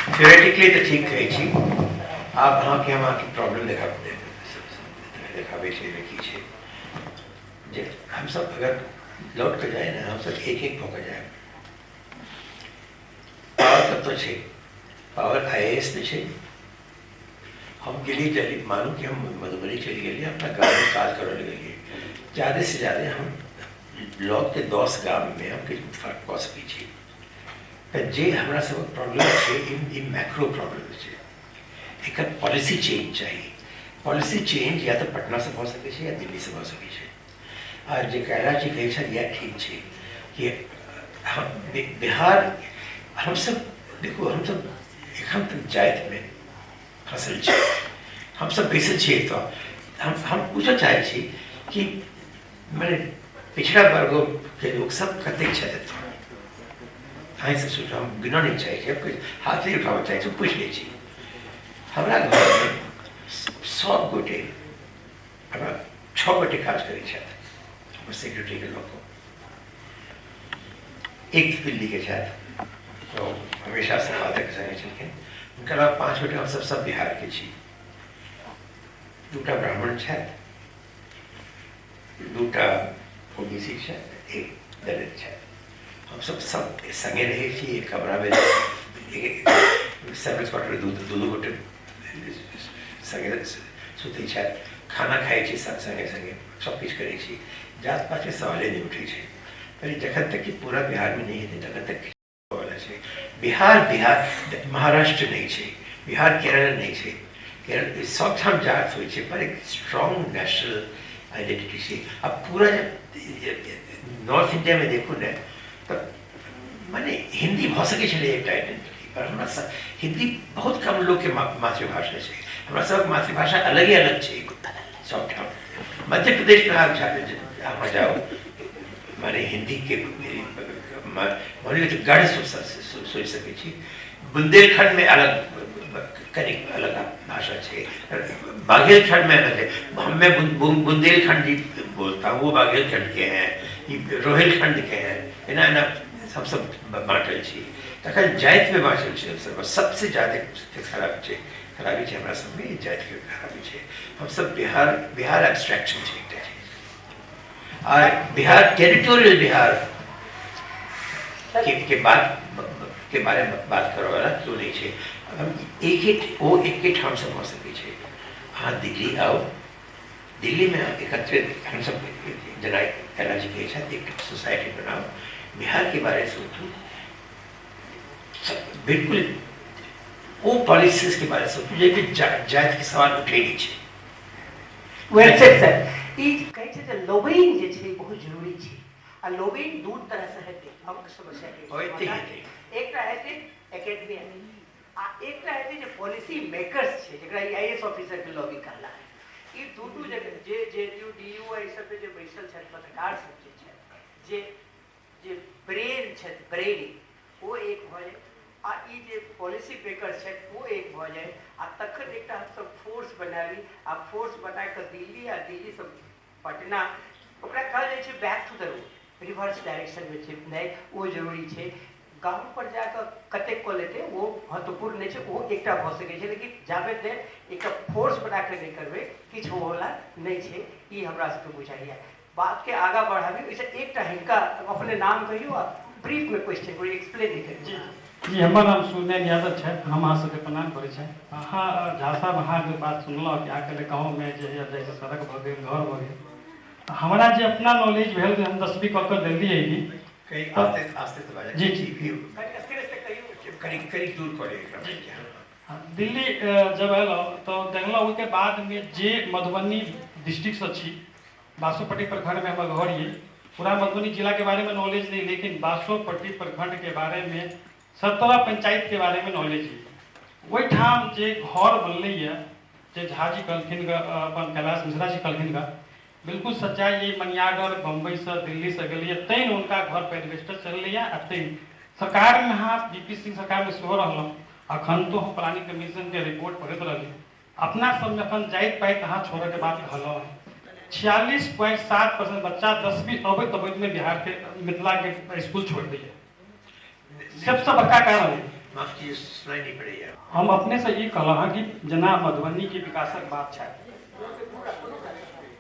थियोरेटिकली तो ठीक कहै छी, आप अहाँके हम अहाँके प्रॉब्लम देखाबै छै देखी छै जे हम सब अगर लौट कर जाए ना, हम सब एक एक भऽ जाए। पावर तब तो छै, पावर IAS में छै। हम गेली चली मानू कि हम मधुबनी चली गई, अपना गाँव में काज कर लगे, ज़्यादा से ज़्यादा हम लौट के 10 गाँव में हम किछु फर्क कऽ सकै छी। तऽ जे हमरा सब प्रॉब्लम छै इन मैक्रो प्रॉब्लम छै, एक पॉलिसी चेंज चाहिए। पॉलिसी चेंज या तो पटना से भऽ सकै छै या दिल्ली से भऽ सकै छै। आ जे कैलाश जी कहै छथि इएह ठीक छै कि हम बिहार हम सब देखो, हम सब एखन तक जाति में फंसल छै, हम सब बैसल छियै। तो हम पूछऽ चाहै छी कि मैंने पिछड़ा वर्गों के लोग सब कतेक छथि, अहीं से सोचो, हम गिना नहीं चाहिए, अब हाथ नहीं उठाबऽ चाहै छी, पूछ लै छी। हमरा घर में 100 गोटे, हमरा 6 गोटे काज करै छथि सेक्रेटरी के लोग, एक दिल्ली के छथि तो हमेशा से फादर के संगे छलखिन, उनके अलावा 5 गोटे हम सब बिहार के छी। 2टा ब्राह्मण छथि, 2टा OBC छथि, 1 दलित छथि। हम सब संगे रहे छी, एक कमरा में सर्विस क्वार्टर दू गोटे संगे सुतै छथि, खाना खाइ छी सब संगे संगे, सब किछु करै छी। जात पात के सवाले नहीं उठै छै, पर जखन तक कि पूरा बिहार में नहीं हेतै तखन तक वाला छै। बिहार महाराष्ट्र नहीं छै, बिहार केरल नहीं छै। केरल सबठाम जात होइ छै, पर एक स्ट्रॉन्ग नेशनल आइडेंटिटी छै। अब पूरा जब नॉर्थ इंडिया में देखू ने तो माने हिंदी भऽ सकै छलै एकटा आइडेंटिटी, पर हमरा हिंदी बहुत कम लोग के मातृभाषा छै। हमरा सब मातृभाषा अलग ही अलग छै सबठाम। मध्य प्रदेश में आप जाओ, माने हिंदी के मानिए तो गढ़ सोच सकै छी। बुंदेलखंड में अलग कनिक अलग भाषा है, बाघेलखंड में अलग है। मैं बुंदेलखंडी बोलता हूँ, वो बाघेलखंड के हैं, रोहिलखंड के हैं, एना एना हम सब बाँटल छी। तखन जाति में बाँटल छी सब, सबसे ज़्यादा खराबी छै हमरा सब में जाति के खराबी छै। हम सब बिहार एब्स्ट्रैक्शन छै एकटा चीज, और बिहार टेरिटोरियल बिहार के बारे में बात करो वाला क्यों नहीं है। हम एक ठाम से हो सके छे। हाँ, दिल्ली आओ, दिल्ली में एकत्रित हम सब जना कैलाश जी के साथ एक सोसाइटी बनाओ, बिहार के बारे में सोचो, बिल्कुल वो पॉलिसीज के बारे में सोचो जे जात के सवाल उठे नहीं छे। Well said sir. ई कहै छै जे लॉबिंग जे छै बहुत जरूरी छै, आ लॉबिंग दू तरह से हेतै। हम समस्या के एकटा हेतै एकेडमिया, आ एकटा हेतै जे पॉलिसी मेकर्स छै जेकरा IAS ऑफिसर के लॉबी कहला है। ई दू जगह जे JTU DU ई सब पे जे बैसल छै पत्रकार सब जे छै, जे ब्रेन छै ब्रेन, वो एक भऽ जाए, आ ई जे पॉलिसी मेकर छै वो एक भऽ जाए, आ तखन एकटा हम सब फोर्स बनाबी, आ फोर्स बना कऽ दिल्ली आ दिल्ली से पटना, ओकरा कहल जाइ छै back to the road, reverse direction में छै। नहीं, वो जरूरी छै। गाँव पर जाकर कतेक कऽ लेतै वो महत्वपूर्ण नहीं छै, वो एकटा भऽ सकै छै, लेकिन जाबे देर एकटा फोर्स बना कऽ नहीं करबै किछु होवला नहीं छै। ई हमरा सबके बुझाइए। बात के आगा बढ़ाबी, ओइसे एकटा हिनका अपने नाम कहियो आ ब्रीफ में क्वेश्चन को एक्सप्लेन नहीं करिए। जी, हमर नाम सुनैन यादव छै, हम अहाँ सबके प्रणाम करै छै। अहाँ झा साहब अहाँके बात सुनलहुँ कि आके गाँवमे जे जैसे सड़क भऽ गेल, घर भऽ गेल, हमरा जे अपना नॉलेज भेल, हम 10वीं कऽ कऽ दिल्ली अयली, कहीं आस्ते आस्ते से बाजा जी, जी। करीब करीब दूर करे दिल्ली जब आयल तो देखल के बाद में जे मधुबनी डिस्ट्रिक्ट से छी बासोपट्टी प्रखंड में हमर घर ये पूरा मधुबनी जिला के बारे में नॉलेज नहीं, लेकिन बासोपट्टी प्रखंड के बारे में 17 पंचायत के बारे में नॉलेज है। वही ठाम जे घर बनल है जे झाजी कहलखिन अपन कैलाश मिश्रा जी कहलखिन बिल्कुल सच्चाई ये मनियागढ़ बम्बई से दिल्ली से गलिए तैन उनका घर पर एडवेस्टर चल तैन सरकार में हाँ बीपी सिंह सरकार में सेहो रहल अखन तो हम प्लानिंग कमीशन के रिपोर्ट पढ़ते रही अपना सब में अखन जाइत पाइत कहाँ छोड़े के बात कहल 46.7% बच्चा 10वीं अवैध में बिहार के मिथिला के स्कूल छोड़ दिए। सबसे बड़का कारण है माफ कीजिए सुनाई नहीं पड़ी है। हम अपने से ये कहल कि जना मधुबनी की विकासक बात है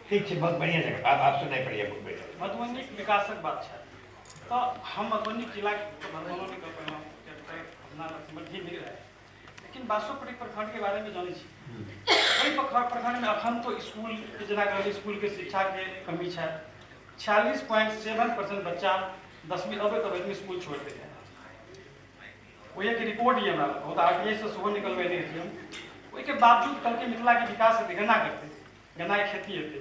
ठीक है, बहुत बढ़िया जगह आप सुनाई पड़ी है मधुबनी की विकासक बात है तो हम मधुबनी जिला मधुबनी मिल रहा है, लेकिन बासोपट्टी प्रखंड के बारे में जानी वही प्रखंड में अखन तो स्कूल जना स्कूल के शिक्षा के कमी है। 46.7% बच्चा 10वीं अवैध में स्कूल छोड़ देते हैं। वो एक रिपोर्ट ये हमारा बहुत RTI से सुबह निकलवे नहीं थी हम वही के बावजूद कल के मिथिला के विकास गन्ना करते गन्ना की खेती होती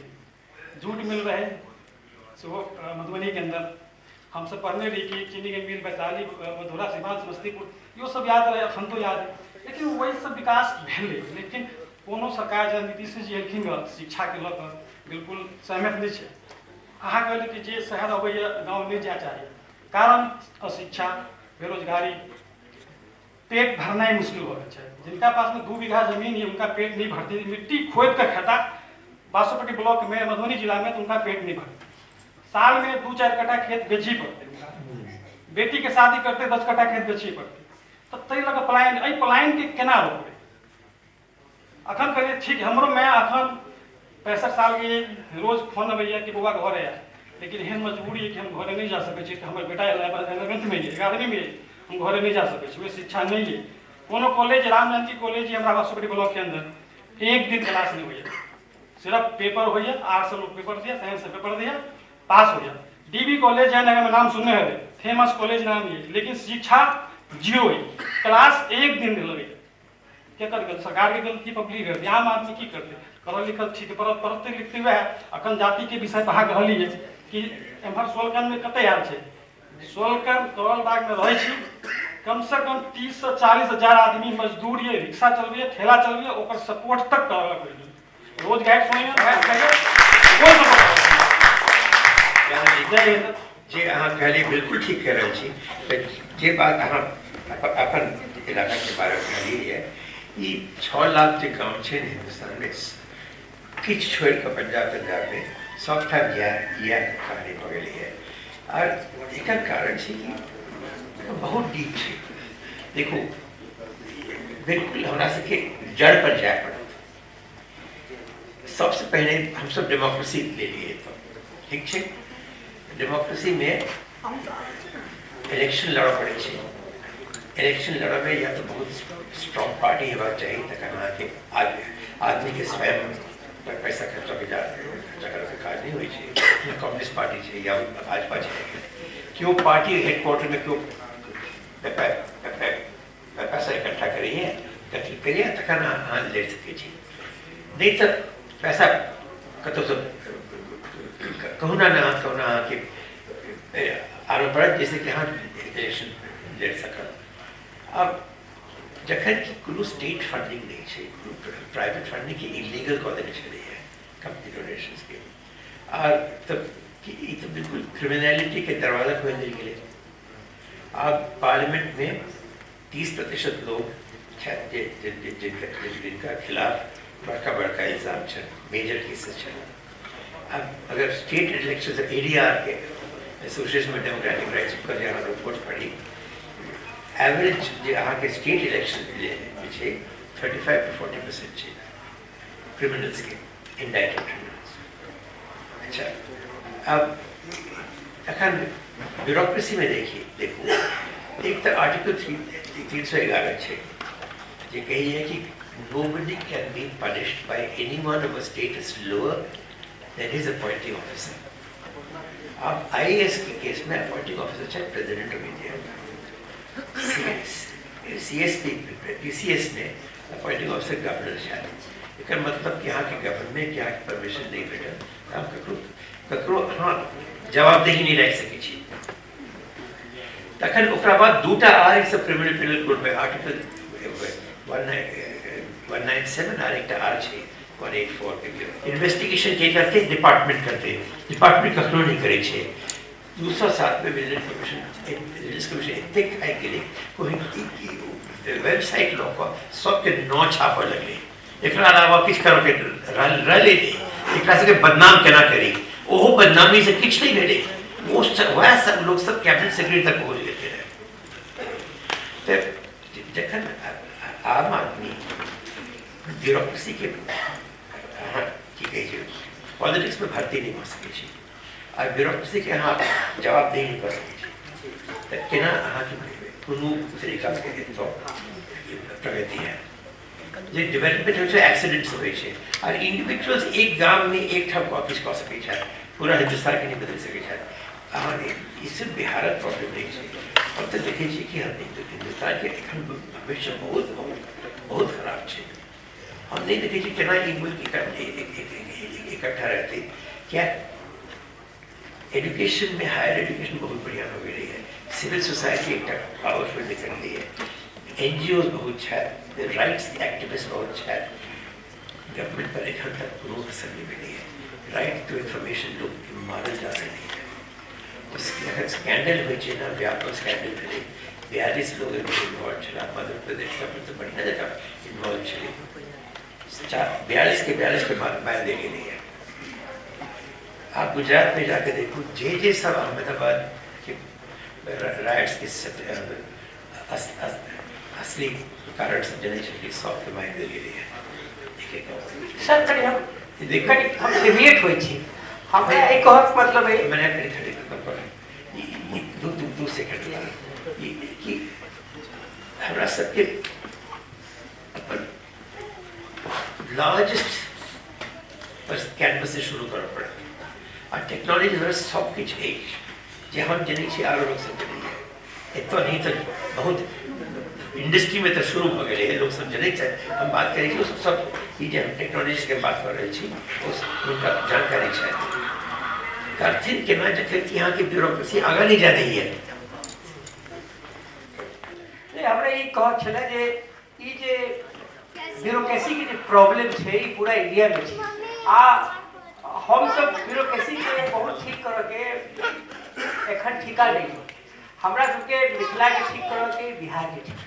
जूट मिल रहे सुबह मधुबनी के अंदर हम सब पढ़ने रही कि चीनी के मिल वैशाली मधुरा सीमांत समस्तीपुर यो सब याद रहे अखन तो याद है, लेकिन वही सब विकास भेले लेकिन कोनो सरकार जब नीतीश जी एलखिन शिक्षा के लऽ बिल्कुल सहमत नहीं है। अहाँ कहली कि जे शहर अबैया गाँव नहीं जाए चाहिए कारण अशिक्षा बेरोजगारी पेट भरना मुश्किल हो रहा है। जिनका पास में 2 बीघा जमीन है उनका पेट नहीं भरती, मिट्टी खोद कर खाता बासोपट्टी ब्लॉक में मधुबनी जिला में तो उनका पेट नहीं भरता। साल में 2-4 कट्ठा खेत बेची पड़ते, बेटी के शादी करते 10 कट्ठा खेत बेची पड़ते, तो तई लगा पलायन पलायन के केना रोकबे। अखन कहिए ठीक हमरो मैं अखन 65 साल के रोज फोन अबैया कि बउआ घर आया, लेकिन एहन मजबूरी है कि हम घरे नहीं जा सकै छी। हमर बेटा 11th में है 11वीं में हम घरे नहीं जा सकै छी, शिक्षा नहीं है। कोनो कॉलेज राम जानकी कॉलेज है हमारा बासोपट्टी ब्लॉक के अंदर एक दिन क्लास नहीं हुई, सिर्फ पेपर हो 800 लोग पेपर दिया, साइंस से पेपर दिया पास हो गया। DB कॉलेज है नगर में नाम सुनने है फेमस कॉलेज नाम है, लेकिन शिक्षा जीरो है, क्लास एक दिन लगे क्या कर सरकार की गलती पब्लिक करती, आम आदमी की करते पढ़ल लिखल ठीक पढ़ते लिखते हुए अखन जाति के विषय पर कहलिए कि एम्हर सोलकन में कते आयल है सोलकन करोलबाग में रहे छी कम से कम 30 से 40 हजार आदमी मजदूर ये रिक्शा चलबे ठेला चलबे ओकर सपोर्ट तक करल पड़े रोज गाइड सुनिए जे अहाँ कहली बिल्कुल ठीक कह रहे छी। जे बात अहाँ अपन इलाका के बारे में कहली है ये 6 लाख जो गाँव है हिंदुस्तान में किछ छोड़ कर पंजाब में सब ठाम यह कहानी पगली है और एक कारण है कि बहुत डीप है। देखो बिल्कुल हमरा सबके जड़ पर जाए पड़त। सबसे पहले हम सब डेमोक्रेसी ले लिए तो ठीक है, डेमोक्रेसी में इलेक्शन लड़ पड़े छे। इलेक्शन लड़ में या तो बहुत स्ट्रॉन्ग पार्टी हेबाक चाहिए तक के आदमी के स्वयं पर पैसा खर्चा के जगह काज नहीं हुई है। कम्युनिस्ट पार्टी है या भाजपा है क्यों पार्टी हेडक्वार्टर में क्यों पैसा इकट्ठा करिए गठित करिए तखन अहाँ ले सकै छी, नहीं तो पैसा कतौ से कहूना के आरो बढ़त जैसे कि हाँ इलेक्शन लड़ सकल। अब जखन कि कोनो स्टेट फंडिंग नहीं है, प्राइवेट फंडिंग की इलीगल कऽ देने छलै कंपनी डोनेशंस के और तब कि तो बिल्कुल क्रिमिनलिटी के दरवाजा खोल दिल गेलै। अब पार्लियामेंट में 30% लोग जिनका खिलाफ बड़का इल्जाम है, मेजर केसेस है। अब अगर स्टेट इलेक्शन ADR के एसोसिएशन में डेमोक्रेटिक राइट्स का जहाँ रिपोर्ट पढ़ी एवरेज जो अहाँ के स्टेट इलेक्शन पीछे 35 to 40% है क्रिमिनल्स के इंडाइटेड क्रिमिनल्स। अच्छा अब अखन ब्यूरोक्रेसी में देखो एक तो आर्टिकल 311 है जो कही है कि nobody can be punished by anyone of a status lower than his appointing officer। आप IAS के केस में अपॉइंटिंग ऑफिसर चाहे president of India, CSP PCS में अपॉइंटिंग ऑफिसर गवर्नर शायद, एक मतलब कि यहाँ के गवर्नमेंट यहाँ की परमिशन नहीं भेटल हम ककरो हाँ जवाबदेही नहीं रह सकै छी। तखन ओकरा बाद दूटा आर सब क्रिमिनल पेनल कोड में आर्टिकल 197 और एक आर छै 184 के इन्वेस्टिगेशन के करते डिपार्टमेंट कखनो नहीं करे छे। दूसरा साथ में विजिलेंस कमीशन इतने खाई के लिए कोई वेबसाइट लोग को सबके नौ छापा लगे, एकरा अलावा किछ करो के रले नहीं, एकरा से बदनाम केना करी, ओहो बदनामी से किछ नहीं भेले, वो वह सब लोग सब कैबिनेट सेक्रेटरी तक पहुंच गए थे। तो जखन आम आदमी ब्यूरोक्रेसी के पॉलिटिक्स में भर्ती नहीं हो सके छी और ब्यूरोक्रेसी के यहाँ जवाबदेही नहीं कर सके तो केना अहाँ के कोनो तरीका से तो प्रगति है जे डेवलपमेंट होइ छै एक्सीडेंट्स होइ छै और इंडिविजुअल्स एक गांव में एक ठाम ऑफिस कऽ सकै छै, पूरा हिंदुस्तान के नहीं बदल सकै छै। अहाँ इससे बिहारक प्रॉब्लम नहीं छै। अब तो देखे छी कि हिंदुस्तान के एखन भविष्य बहुत बहुत बहुत खराब छै। हम नहीं देखे छी केना ई मुल्क इकट्ठा रहते। क्या एजुकेशन में हायर एजुकेशन बहुत बढ़िया हो गई है, सिविल सोसाइटी एक पावरफुल निकल रही है, NGOs बहुत है, राइट्स एक्टिविस्ट बहुत है, गवर्नमेंट पर एक हद तक कोनो असर नहीं मिली है, राइट टू इंफॉर्मेशन लोग मारे जा रहे हैं। उसके स्कैंडल हुई ना, व्यापक स्कैंडल मिले, 42 लोग इन्वॉल्व चला, मध्य प्रदेश का तो बढ़िया जगह इन्वॉल्व चले, 42 के मार दे नहीं है। आप गुजरात में जाकर देखो, जे सब अहमदाबाद के राइट्स के असली कारण से जने चली सॉफ्ट माइंड दे रही है। सर कहीं हम डिबेट होई छी, हम एक कहत मतलब है मैंने खड़े कर दो सेकंड कि हमरा सबके अपन लार्जेस्ट पर कैनवस से शुरू करना पड़ा और टेक्नोलॉजी जरा सब कुछ है जे हम जनी छी आरो लोग सब जनी है, इतना नहीं तो बहुत इंडस्ट्री में तो शुरू हो गए लोग सब जने चाहिए। हम बात करें कि सब ये हम टेक्नोलॉजी के बात कर रहे छी उनका जानकारी चाहिए करथिन केना जखन यहाँ की ब्यूरोक्रेसी आगा नहीं जा रही है। हमरा ई कहत छले जे ई जे ब्यूरोक्रेसी के जे प्रॉब्लम छै ई पूरा इंडिया में छै आ हम सब ब्यूरोक्रेसी के बहुत ठीक करऽ के एखन ठिका नहीं हो। हमरा सबके मिथिला के ठीक करऽ के बिहार के ठीक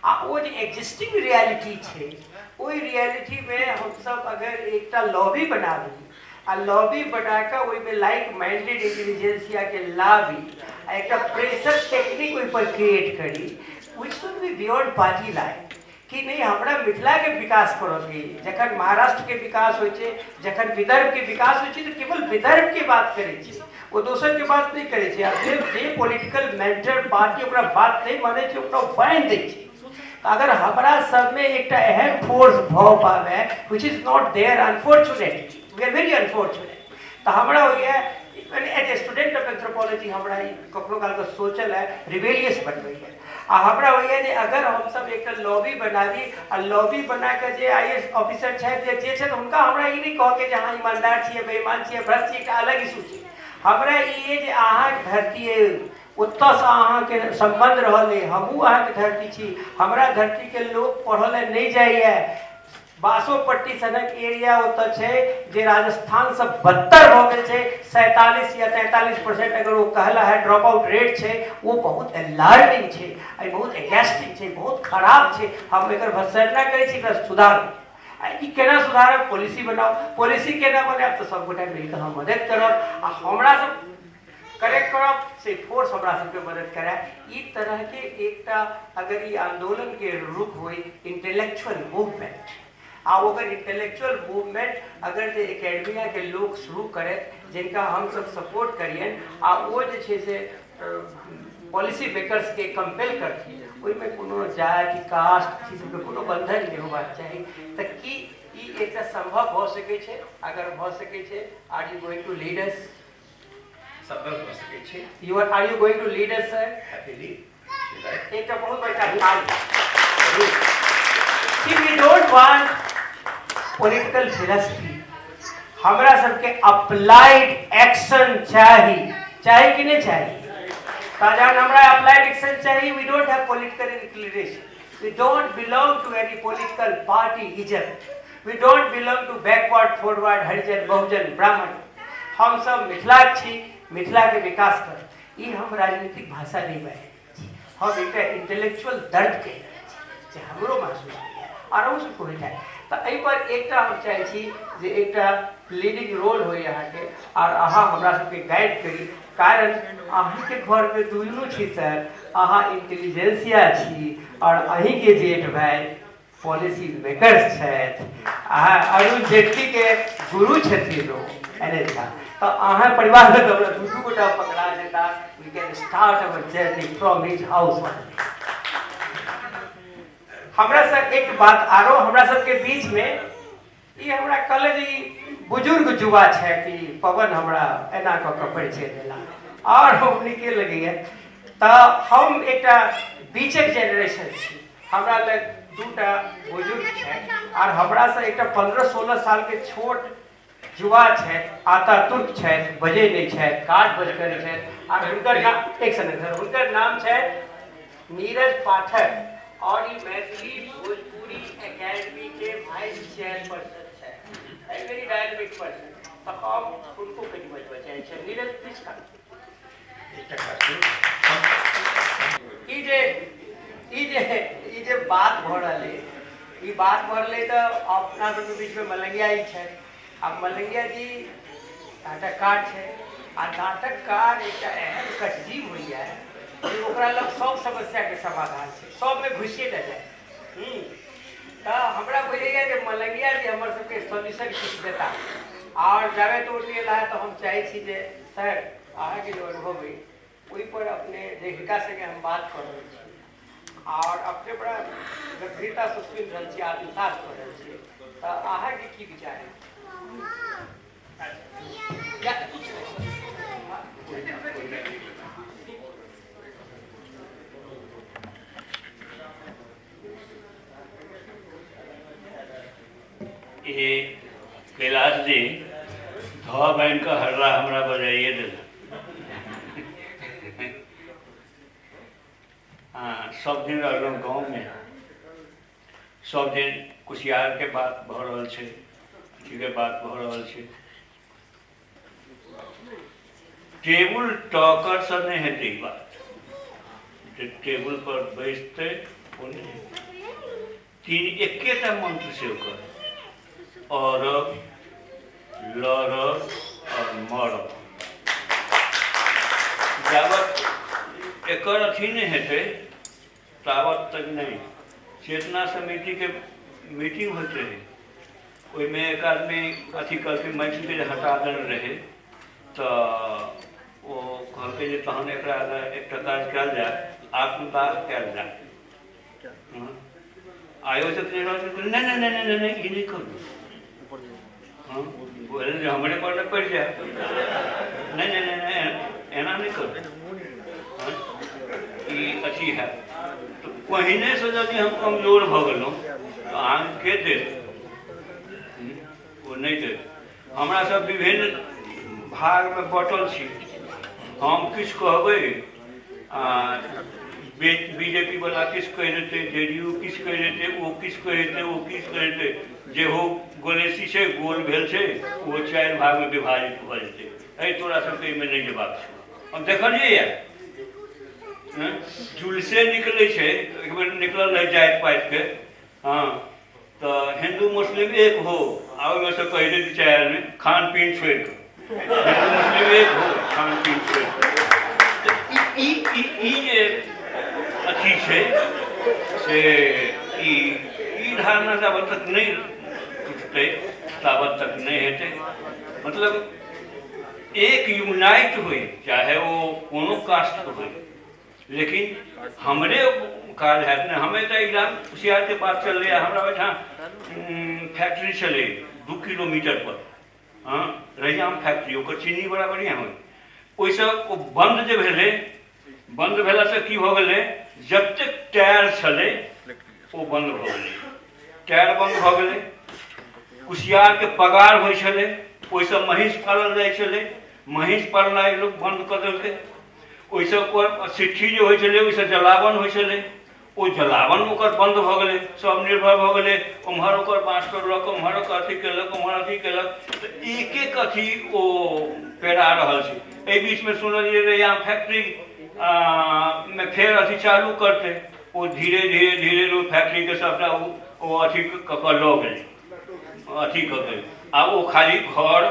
आ वो जे एग्जिस्टिंग रियलिटी छै ओई रियलिटी में हम सब अगर एकटा लॉबी बनाबी आ लॉबी बनाकर ओई में लाइक माइंडेड इंटेलिजेंसिया के लाबी आ एकटा प्रेशर टेक्निक ओई पर क्रिएट करी which should be beyond party line कि नहीं हमरा मिथिला के विकास करके जखन महाराष्ट्र के विकास होय छै, जखन विदर्भ के विकास होय छै तो केवल विदर्भ के बात करे छी, वो दोसर के बात नहीं करे छी। अब जे पॉलिटिकल मेंटर पार्टी ओकरा बात नहीं माने छै ओकरा बैन दै छै। अगर हमरा सब में एकटा एहन फोर्स भ पावे which is not there unfortunately, we are very unfortunate, तो हमरा होइए as a student of anthropology हमरा कखनो काल के सोचल है रिबेलियस बनबै है आ हमरा होइए जे अगर हम सब एकटा लॉबी बना दी आ लॉबी बना के जे IAS ऑफिसर छै जे छै हुनका हमरा ई नहीं कह के जे अहाँ ईमानदार छियै बेईमान छियै भ्रष्ट छियै, एकटा अलग इशू छै। हमरा ई जे अहाँ धरती उत्तः से अहाँ के संबंध रहल है, हमहू अहाँ के धरती छी, हमरा धरती के लोग पढ़ल नहीं जाइए, बासोपट्टी सनक एरिया होता है जे राजस्थान से बदतर हो गए छै, 47 या 43% अगर वो कहला है ड्रॉप आउट रेट है, वो बहुत अलार्मिंग है, आई बहुत एगेस्टिंग है, बहुत खराब है। हम एकर भर्त्सना करे छी, एकर सुधार ई केना सुधारब, पॉलिसी बनाओ, पॉलिसी केना बनाएब तो सब गोटा मिलकर हम मदद करब आ हमरा सब करेक्ट करब से फोर्स हमरा सबके मदद करे। ई तरह के एकटा अगर ई आंदोलन के रूप होई इंटेलेक्चुअल मूवमेंट आ अगर इंटेलेक्चुअल मूवमेंट अगर जे एकेडमिया के लोग शुरू करे जिनका हम सब सपोर्ट करिए आ वो जे छै से पॉलिसी मेकर्स के कंपेल करथिन, ओहि में कोनो जाति कास्ट चीज के कोनो बंधन नहीं होबाक चाही, त की ई एकटा संभव भ सकै छै? अगर भ सकै छै, are you going to lead us? सफल भ सकै छै Are you going to lead us, sir? Happily एक बहुत बड़का ताली। See, we don't want political philosophy. हमरा सबके applied action चाहिए कि नहीं चाहिए? ताजा हमरा applied action चाहिए. We don't have political inclination. We don't belong to any political party Egypt. We don't belong to backward, forward, हरिजन, बहुजन, ब्राह्मण. हम सब मिथिला छी, मिथिला के विकास कर. ई हम राजनीतिक भाषा नहीं बाए. हम एक इंटेलेक्चुअल दर्द के जे हमरो महसूस होइए और उसको कोई है तो एहि पर एकटा हम चाहे छी जे एकटा लीडिंग रोल हो यहाँ के और अहाँ हमरा सबके गाइड करी कारण अहीं के घर में दुनू छी सर अहाँ इंटेलिजेंसिया छी और अहीं के जेठ भाई पॉलिसी मेकर्स छथि अरुण जेटली के गुरु छथिन ओ एने था तो अहाँ परिवार में हमरा दू गोटा पकड़ा देता we can start our journey from his house हमरा सब एक बात आरो हमरा सब के बीच में ई हमरा कॉलेज बुजुर्ग युवा छै कि पवन हमरा एना क के परिचय देला और हम निके लगे त हम एकटा बीचक जेनरेशन छी हमरा लग दूटा बुजुर्ग छै और हमरा से एकटा 15-16 साल के छोट युवा छै आता तुर्क छै बजे नहीं छै काट बज कर छै और हुनकर नाम एक सेकंड सर हुनकर नाम छै नीरज पाठक और ई मैथिली भोजपुरी एकेडमी के वाइस चेयरपर्सन छै वेरी डायनामिक पर्सन तो हम उनको कहीं बजबा चाहे छै नीरज प्लीज कम ई जे बात भ रहले ई बात भ रहले तो अपना सब के बीच में मलंगिया ही छै अब मलंगिया जी नाटककार छै आ नाटककार एक एहन कचजीव होइए जे ओकरा लग सब समस्या के समाधान छै सब में घुसिए न जाए तो हमरा बुझैया जे मलंगिया जी हमर सबके सॉल्यूशन किछ देता और जावे तो उठिएला तो हम चाहे छी जे सर अहाँ के जो अनुभव है ओहि पर अपने जे हिनका संगे हम बात कर रहल छी और अपने बड़ा गंभीरता से सुनि रहल छी आत्मसात कर रहल छी तो अहाँ के की विचार है ये कैलाश जी धवा बहन का हर्रा हमरा बजाइए दिल हाँ सब दिन रहलहुँ गाँव में सब दिन कुशियार के बात भ रहल छै के बात भ रहल छै टेबुल टॉकर सब नहीं हेतै बात जे टेबुल पर बैसते तीन एकेटा मंत्र से ओकर और लड़ब और मरब जाबत एकर अथी नहीं हेतै ताबत तक नहीं चेतना समिति के मीटिंग होते रहे ओहिमे एक आदमी अथी करके मैथिल के हटा देने रहे तो वो कहलकै जे तहन एकरा एकटा काज कयल जाय आत्मदाह कयल जाय आयोजक जे रहल नहीं नहीं नहीं नहीं नहीं ई नहीं करू हाँ बोले जो हमरे पर न पड़ जाए नहीं नहीं नहीं एना नहीं करू ई अथी है तो पहिने से यदि हम कमजोर भ गेलहुँ तो अहाँ के देत वो नहीं दे हमरा सब विभिन्न भाग में बटल छी हम किछ कहबै बीजेपी वाला किछ कह देते जेडीयू किछ कह देते वो किछ कह देते वो किछ कह देते जे हो गोलेसी छै गोल भेल छै वो 4 भाग में विभाजित भ जेतै एहि तोरा सबके एहिमे नहीं जेबाक छै हम देखलियै या जुलसे निकले छै एक बेर निकलल रहे जाइत पाइत के हाँ तो हिंदू मुस्लिम एक हो आ में से कह दे 4 आदमी खान पीन छोड़ के हिंदू मुस्लिम एक हो खान पीन छोड़ ई जे अथी छै से ई धारणा जब तक नहीं टूटते ताबत तक नहीं हेतै मतलब एक यूनाइट हुई चाहे वो कोनो कास्ट हो लेकिन हमरे काज है हमें तो एग्जाम कुशियार के पास चल रहे हमारा वहाँ फैक्ट्री चले 2 किलोमीटर पर हाँ रैयाम फैक्ट्री ओकर चीनी बड़ा बढ़िया हो ओहिसँ ओ बंद जे भेलै, बंद भेलासँ की भऽ गेलै, जतेक टायर छलै ओ बंद भऽ गेलै, टायर बंद भऽ गेलै। कुसियारके पगार होइ छलै, ओहिसँ महींष पालल जाइ छलै, महींष पालनाइ लोक बंद कऽ देलकै। ओहिसँ सिट्ठी जे होइ छलै ओहिसँ जलावन होइ छलै, ओ जलावन ओकर बंद भऽ गेलै, सब निर्भर भऽ गेलै, ओम्हर ओकर मास्टर लऽ कऽ ओम्हर अथी केलक, ओम्हर अथी केलक, तऽ एक एक अथी ओ पेरा रहल छै। एहि बीचमे सुनलियै जे यहाँ फैक्ट्री में फेर अथी चालू करतै, ओ धीरे धीरे धीरे ओ फैक्ट्रीके सबटा ओ अथी कऽ कऽ लऽ गेलै, अथी कऽ के आ ओ खाली घर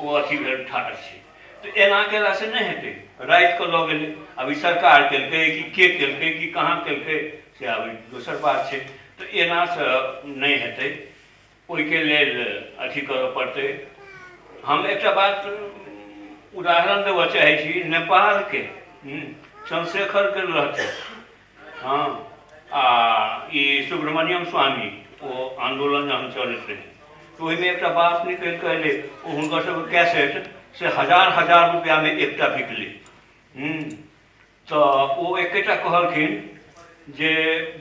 ओ अथी भेल ठाढ़ छै। तऽ एना केलासँ नहि हेतै, राति कऽ लऽ गेलै। अभी सरकार केलकै कि के केलकै कि कहाँ केलकै से अभी दोसर बात छै। तऽ एनासँ नहि हेतै, ओहिके लेल अथी करऽ पड़तै। हम एकटा बात उदाहरण देबऽ चाहै छी, नेपालके चंद्रशेखरके रहते, हाँ, आ ई सुब्रमण्यम स्वामी ओ आंदोलन जहन चलैत रहै, तऽ ओहिमे एकटा बात निकलि कऽ अयलै, ओ हुनकर सबके कैसेट से हजार रुपैआमे एकटा बिकलै। तऽ ओ एकेटा कहलखिन जे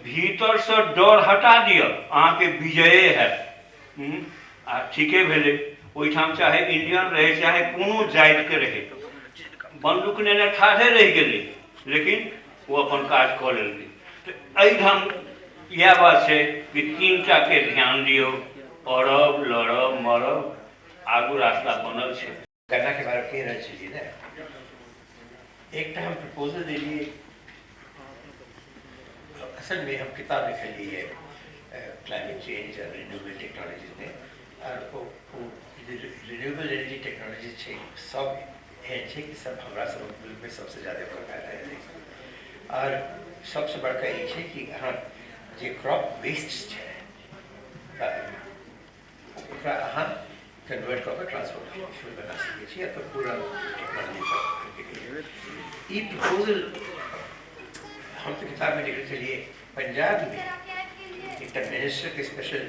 भीतरसँ डर हटा दिअ, अहाँके विजये हैत। आ ठीके भेलै, ओहिठाम चाहे इंडियन रहै चाहे कोनो जातिके रहै, बंदूक लेने ठाढ़े रहि गेलै, लेकिन ओ अपन काज कऽ लेलकै। तऽ एहिठाम इएह बात छै कि 3टाके ध्यान दियौ, अरब लड़ब मरब, आगू रास्ता बनल छै। गन्ना के बारे में कह रहे छलिए ना, एक टाइम प्रपोजल दिलिए, असल में हम किताब लिखली है क्लाइमेट चेंज और रिन्यूएबल टेक्नोलॉजीज में, और रिन्यूएबल एनर्जी टेक्नोलॉजी है सब एहन छै कि सब हमरा सब मुल्क में सबसे ज़्यादा फायदा है। और सबसे बड़का ये है कि अहाँ जे क्रॉप वेस्ट है ओकरा अहाँ कन्वर्ट कऽ के ट्रांसफॉर्मेशन बना सकै छी, तो पूरा टेक्नोलॉजी प्रपोजल हम तो किताब में लिखे चलिए। पंजाब में एक मिनिस्टर के स्पेशल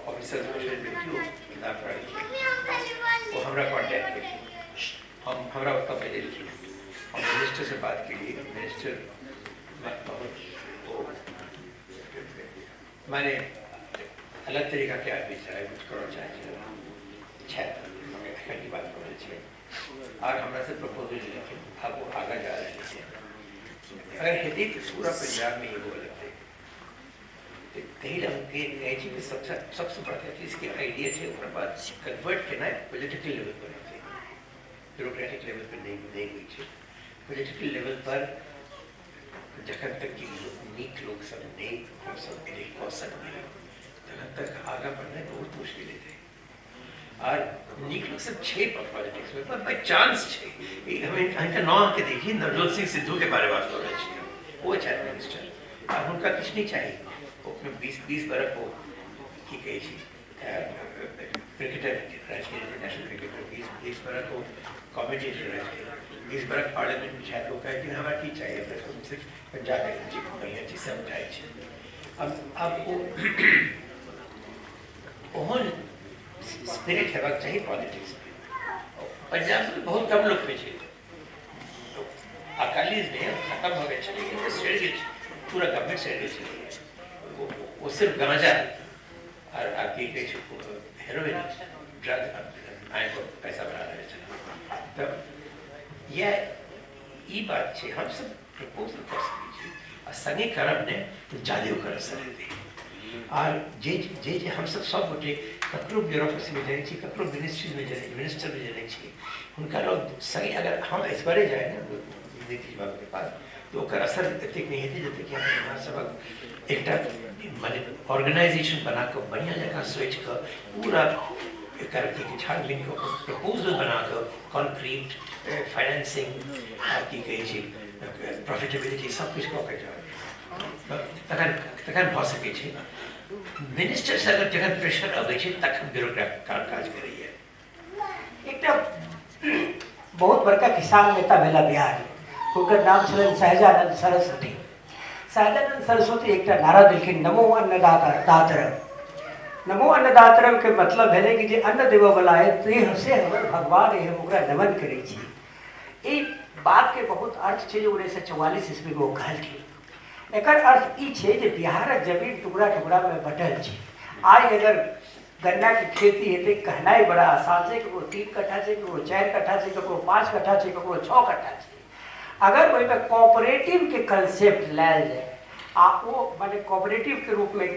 ऑफिसर स्पेशल ड्यूटी वो किताब पढ़ी, वो हमारा कॉन्टैक्ट करिए, हमारा उत्तर भेजे लिखिए, हम मिनिस्टर से बात के लिए, मिनिस्टर मैंने अलग तरीका के आदमी चाहे कुछ करो चाहे की बात करना चाहिए, और हमारा से प्रपोजल लिखे, अब वो आगे जा रहे हैं। अगर हिंदी पूरा पंजाब में ये बोल रहे थे, कहीं हम कहे कि सबसे बड़ा चीज़ के आइडिया थे उनके बाद कन्वर्ट करना है पॉलिटिकल लेवल पर, ब्यूरोक्रेटिक लेवल पर नहीं हुई थी, पॉलिटिकल लेवल पर जखन तक कि नीक लोग सब नहीं हम सब मिले कह सकते तखन तक आगे बढ़ना बहुत मुश्किल है। और नीक लोग सब छे पॉलिटिक्स में, पर बाई चांस छे हमें अहाँके नाम के देखिए, नवजोत सिंह सिद्धू के बारे में बात कर रहे हैं, वो चाहे मिनिस्टर, अब उनका कुछ नहीं चाहिए, वो अपने 20 बरस को की कही थी क्रिकेटर नेशनल क्रिकेटर, 20 बरस को कमेंटेटर रहे, 20 बरस पार्लियामेंट में शायद लोग कहे कि हमारा की चाहिए, सिर्फ पंजाब की बढ़िया चीज समझाए। अब वो ओहन स्पिरिट हेबाक चाहिए पॉलिटिक्स में, पंजाब में बहुत कम लोग पे तो अकाली ने खत्म हो गए चले गए, सेड़ गए, पूरा गवर्नमेंट सेड़ गए, वो सिर्फ गांजा और आपकी हेरोइन ड्रग आए को पैसा बना रहे चले। तो ये बात है, हम सब प्रपोजल कर सकते और संगे करब ने तो जादे कर सकते, और जे हम सब गोटे ककरो ब्यूरोक्रेसी में जाने चाहिए, ककरो मिनिस्ट्री में जाने, मिनिस्टर में जाने चाहिए, उनका लोग सही अगर हम इस बारे जाए ना नीतीश बाबू के पास, तो उसका असर इतने नहीं होती जब कि हमारा सब एक माने ऑर्गेनाइजेशन बना कर बढ़िया जगह सोच कर पूरा करके छानबीन को प्रपोजल बना कर कॉन्क्रीट फाइनेंसिंग आपकी कही प्रॉफिटेबिलिटी सब कुछ कऽ के जाए तखन भऽ सकै छै। मिनिस्टर से अगर जखन प्रेशर अबै छै तखन ब्यूरोक्रेट काज करैए। एकटा बहुत बड़का किसान नेता भेला बिहार, हुनकर नाम छलनि सहजानंद सरस्वती। सहजानंद सरस्वती एकटा नारा देलखिन, नमो अन्नदातरम। नमो अन्नदातरम के मतलब भेलै कि जे अन्न देबऽ वाला है से हमर भगवान है, हम ओकरा नमन करै छी। ई बात के बहुत अर्थ है जो 1944 ईस्वी में वो कहल थी। एकर अर्थ ई है कि बिहार जमीन टुकड़ा टुकड़ा में बटल है। आज अगर गन्ना की खेती हेतु कहना ही बड़ा आसान है, ककरो 3 कट्ठा है, ककरो 4 कट्ठा है, ककरो 5 कट्ठा है, ककरो 6 कट्ठा है। अगर वही में कोऑपरेटिव के कंसेप्ट लायल जाए आ वो माने कोऑपरेटिव के रूप में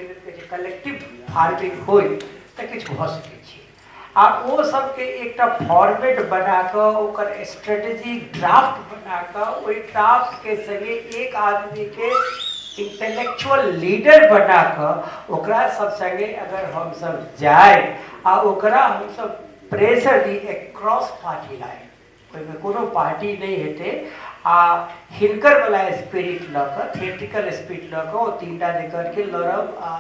कलेक्टिव फार्मिंग हो तो किछु भ सकै छै। आ वो सबके एक फॉर्मेट बना कर स्ट्रेटेजी ड्राफ्ट बना कर वही ड्राफ्ट के संगे एक आदमी के इंटेलेक्चुअल लीडर बना कर ओकरा सब संगे अगर हम सब जाए आ ओकरा हम सब प्रेशर दी अक्रॉस पार्टी लाइन, कोई में कोनो पार्टी नहीं हेते आ हिनकर वाला स्पिरिट ल क थिएट्रिकल स्पिरिट ल क ओ तीनटा लेकर के लड़ब आ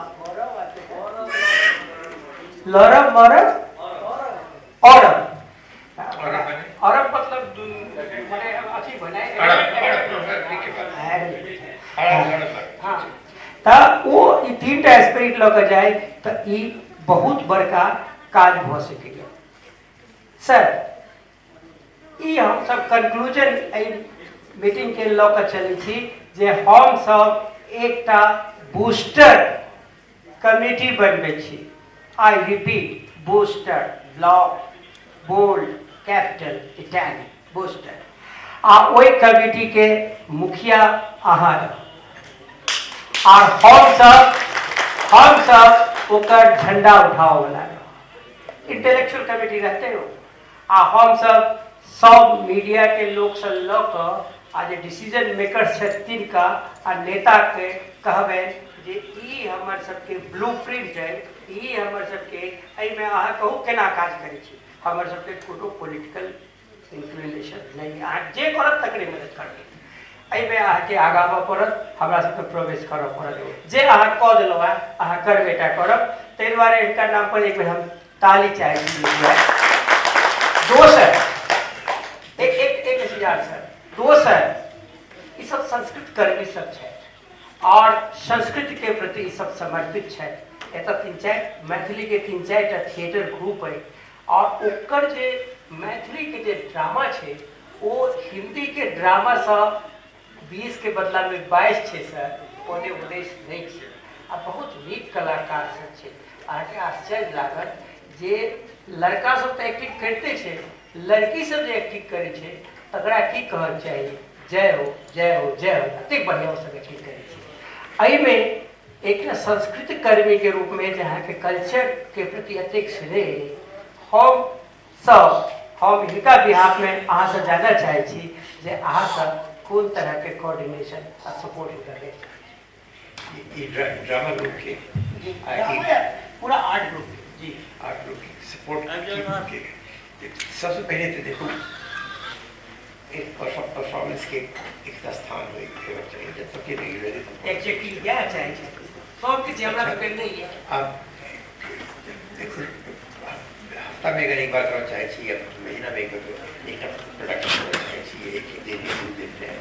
लड़ब मरब औरब मतलब माने अथी बनाए हाँ त वो ई तीनटा स्पिरिट ल क जाए त ई बहुत बड़का काज भ सकेगा। सर ई हम सब कंक्लूजन मीटिंग के ल क चले छी जे हम सब एकटा बूस्टर कमिटी बनबे छी। I repeat, booster, block, bold, capital, italic, booster. आ ओई कमिटी के मुखिया अहाँ और हम सब ओकर झंडा उठाओ वाला इंटेलेक्चुअल कमिटी रहते हो। आ हम सब मीडिया के लोग से ल क आज डिसीजन मेकर छथिन का आ नेता के कहबे जे ई हमर सबके ब्लूप्रिंट है, ई हमर सबके एहि में अहाँ कहू केना काज करै छी। हमर सबके कोनो पॉलिटिकल इंक्लिनेशन नहीं, अहाँ जे करब तकरे मदद करबै। एहि में अहाँ के आगाबऽ पड़त, हमरा सबके प्रवेश करऽ पड़त। जे अहाँ कऽ देलहुँ है अहाँ करबेटा करब। ताहि दुआरे इनका नाम पर एक बेर हम ताली चाहे छी। दोसर एक सर दोसर ई सब संस्कृत कर्मी सब है और संस्कृति के प्रति ई सब समर्पित है। एतऽ 3-4 मैथिली के 3-4 थिएटर ग्रुप है और ओकर जे मैथिली के जे ड्रामा है वो हिंदी के ड्रामा से 20 के बदला में 22 है सर, ओने उद्देश्य नहीं है। आ बहुत नीक कलाकार सब है। अहाँके आश्चर्य लागत जे लड़का सब तो एक्टिंग करते हैं, लड़की सब जो एक्टिंग करे छै तकरा की कहल चाहिए, जय हो जय हो जय हो, अतिक बढ़िया सब एक्टिंग करे छै। एहि में एक सांस्कृतिक कर्मी के रूप में जहाँ के कल्चर के प्रति अतिक स्नेह हम हिनका बिहाफ में अहाँ से जाना चाहे छी जे अहाँ सब कोन तरह के कोऑर्डिनेशन आ सपोर्ट करे। ये ड्रामा ग्रुप के पूरा आर्ट ग्रुप जी, आर्ट ग्रुप के सपोर्ट के सबसे पहले तो देखो एक परफॉर्मेंस के एक स्थान होना चाहिए जब तक रेगुलर एग्जैक्टली क्या चाहिए सब के हमरा पे नहीं है। आप देखो हफ्ता में अगर एक बार करना चाहे छी या महीना में एक प्रोडक्शन करना चाहे छी, एक दिन 2 दिन में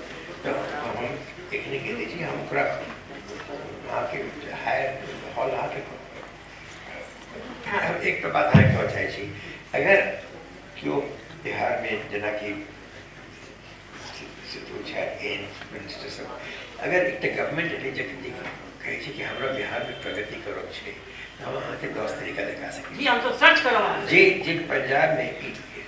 तो हम देखने के दीजिए हम पूरा वहाँ के हायर हॉल आके एक तो बात है कहना चाहे छी अगर क्यों बिहार में जना की मिनिस्टर सब अगर एक गवर्नमेंट कहे कि हमरा बिहार में प्रगति करो छे हम अहाँ के 10 तरीका दिखा सके जी। हम तो सर्च करब जे पंजाब में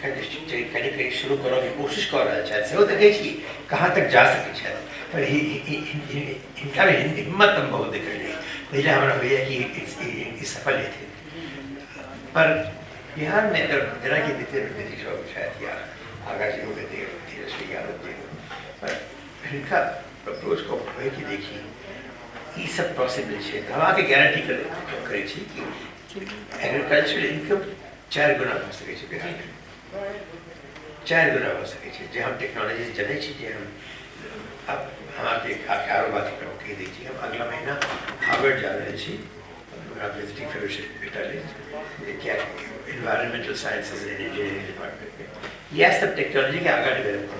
कहीं शुरू करो की कोशिश कर रहा है से देखे छी कहाँ तक जा सके छे, पर इनका हिम्मत हम बहुत देख रही पहले हमारा भैया कि सफल थे। पर बिहार में अगर जरा की नीतीश बाबू शायद या आकाश जी हो गए थे, धीरज यादव जी, पर इनका अप्रोच को कि देखिए ये सब पॉसिबल है। तो हम आके गारंटी करे कि एग्रीकल्चर इनकम 4 गुना हो सके बिहार में, 4 गुना हो सके जे हम टेक्नोलॉजी जने जे हम अब हमारे कारोबार कह दीजिए हम अगला महीना हार्वर्ड जा रहे छी विजिटिंग फेलोशिप भेटल क्या environmental sciences and engineering department में यह सब टेक्नोलॉजी के आगे डेवलप कर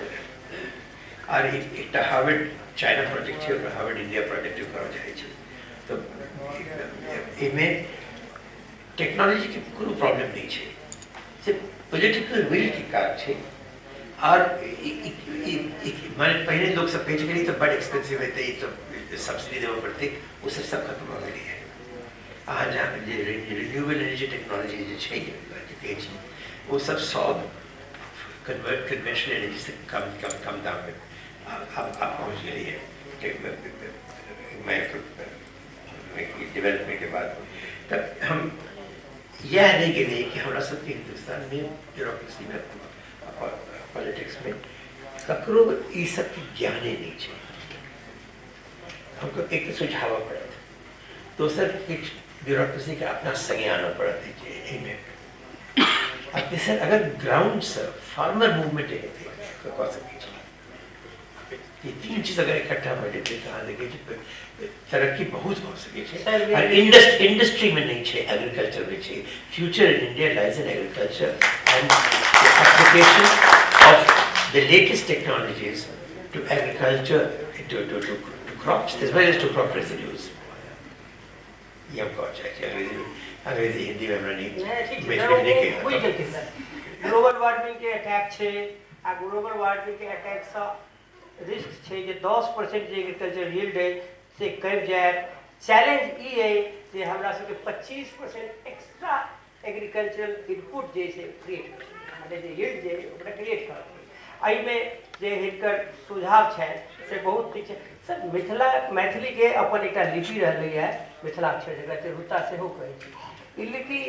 और एक हार्वर्ड चाइना प्रोजेक्ट है और हार्वर्ड इंडिया प्रोजेक्ट करना चाहिए। तो इनमें टेक्नोलॉजी की कोनो प्रॉब्लम नहीं है, सिर्फ पॉलिटिकल विल की काज है और मैंने पहले लोग सब कहे कि तो बड़े एक्सपेंसिव रहते ये तो सब्सिडी देना पड़ते वो सब खत्म हो गई है आज रिन्यूएबल एनर्जी टेक्नोलॉजी जो चाहिए वो सब सॉल्व कन्वेंशनल एनर्जी से कम दाम में आप पहुँच गई है मैं डेवलपमेंट के बाद तब हम यह नहीं कह रहे कि हमारा सबके हिंदुस्तान में ब्यूरोक्रेसी में पॉलिटिक्स में ककरो ये सब की ज्ञान ही नहीं चाहिए हमको एक तो सुझाव पड़ा था दोसर ब्यूरोक्रेसी का अपना संज्ञान पड़ा था तीसर अगर ग्राउंड से फार्मर मूवमेंट है ये तीन चीज अगर इकट्ठा हो जाते तो हाँ देखिए तरक्की बहुत हो सके और इंडस्ट्री में नहीं है एग्रीकल्चर में है future in India lies in agriculture and application of the latest technologies to agriculture, to crops as well as to crop residues. ये हमको चाहिए अंग्रेजी हिंदी में हमने नहीं ग्लोबल वार्मिंग के अटैक छे आ ग्लोबल वार्मिंग के अटैक से रिस्क छे जे 10% जे एग्रीकल्चर यील्ड है से कम जाए चैलेंज ई है जे हमरा सबके 25% एक्स्ट्रा एग्रीकल्चरल इनपुट जैसे क्रिएट माने जे यील्ड जे ओकरा क्रिएट करते एहि में जे हिनकर सुझाव छै से बहुत ठीक छै सर मैथिली के अपन एकटा लिपि रहलै है मिथिलाक्षर जकरा तिरहुता सेहो कहै छै ई लिपि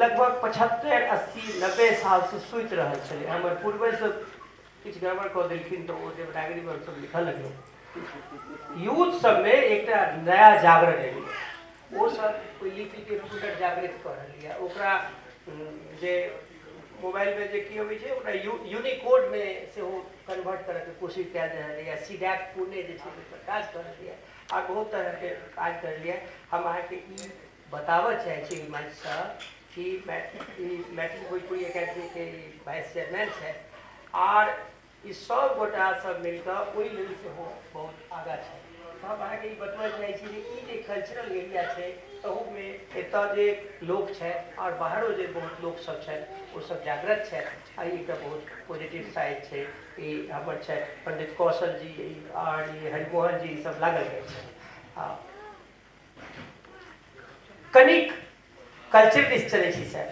लगभग 75 80 90 साल से सुति रहल छलै हमर पूर्वज सब किछु गड़बड़ कऽ देलखिन तऽ ओ देवनागरी में सब लिखऽ लगलै यूथ सब में एकटा नया जागरण एलै ओ सब ओहि लिपि के पुनर्जागृत कऽ रहलै है ओकरा जे मोबाइल में जे की होबै छै ओकरा यूनिकोड में सेहो कन्वर्ट करऽ के कोशिश कए रहल है सीडैक पुणे जे छै ओहि पर काज कर रहल है आ बहुत तरह के काज कर रहल है हम अहाँके ई बताबऽ चाहै छी मंच से कि मैथिली भोजपुरी एकेडमी के वाइस चेयरमैन छै आर ई सब गोटा सब मिलकर ओहि लेल सेहो बहुत आगाँ छै हम अहाँके ई बतबऽ चाहै छी जे ई जे कल्चरल एरिया छै तहूमे एतऽ जे लोक छै आओर बाहरो जे बहुत लोक सब छै ओ सब जागृत छै आ ई एकटा बहुत पॉजिटिव साइड छै ई हमर छै पंडित कौशल जी आओर ई हरिमोहन जी सब लागल छै कनिक कल्चर दिस चलै छी सर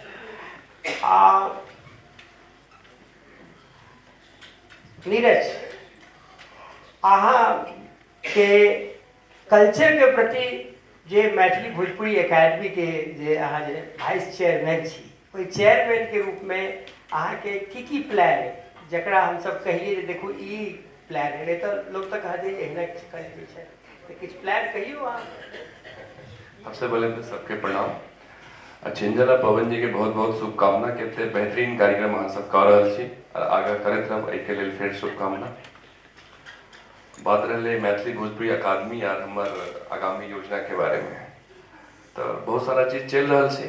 नीरज अहाँके कल्चर के प्रति जे मैथिली भोजपुरी एकेडमी के जे अहाँ जे वाइस चेयरमैन छी ओहि चेयरमैन के रूप में अहाँके की प्लान है जकरा हम सब कहिए जे देखो ई प्लान है नहीं तो लोग तक कहा जे एहना किछु कर दै छै तो किछु प्लान कहियो अहाँ सबसे पहले तो सबके प्रणाम छिंजला पवन जी के बहुत बहुत शुभकामना कते बेहतरीन कार्यक्रम अहाँ सब कर रहल छी और आगा करैत रहब एहिके लेल फेर शुभकामना बात रहे मैथिली भोजपुरी अकादमी आर हमर आगामी योजना के बारे में तो बहुत सारा चीज चल रहा है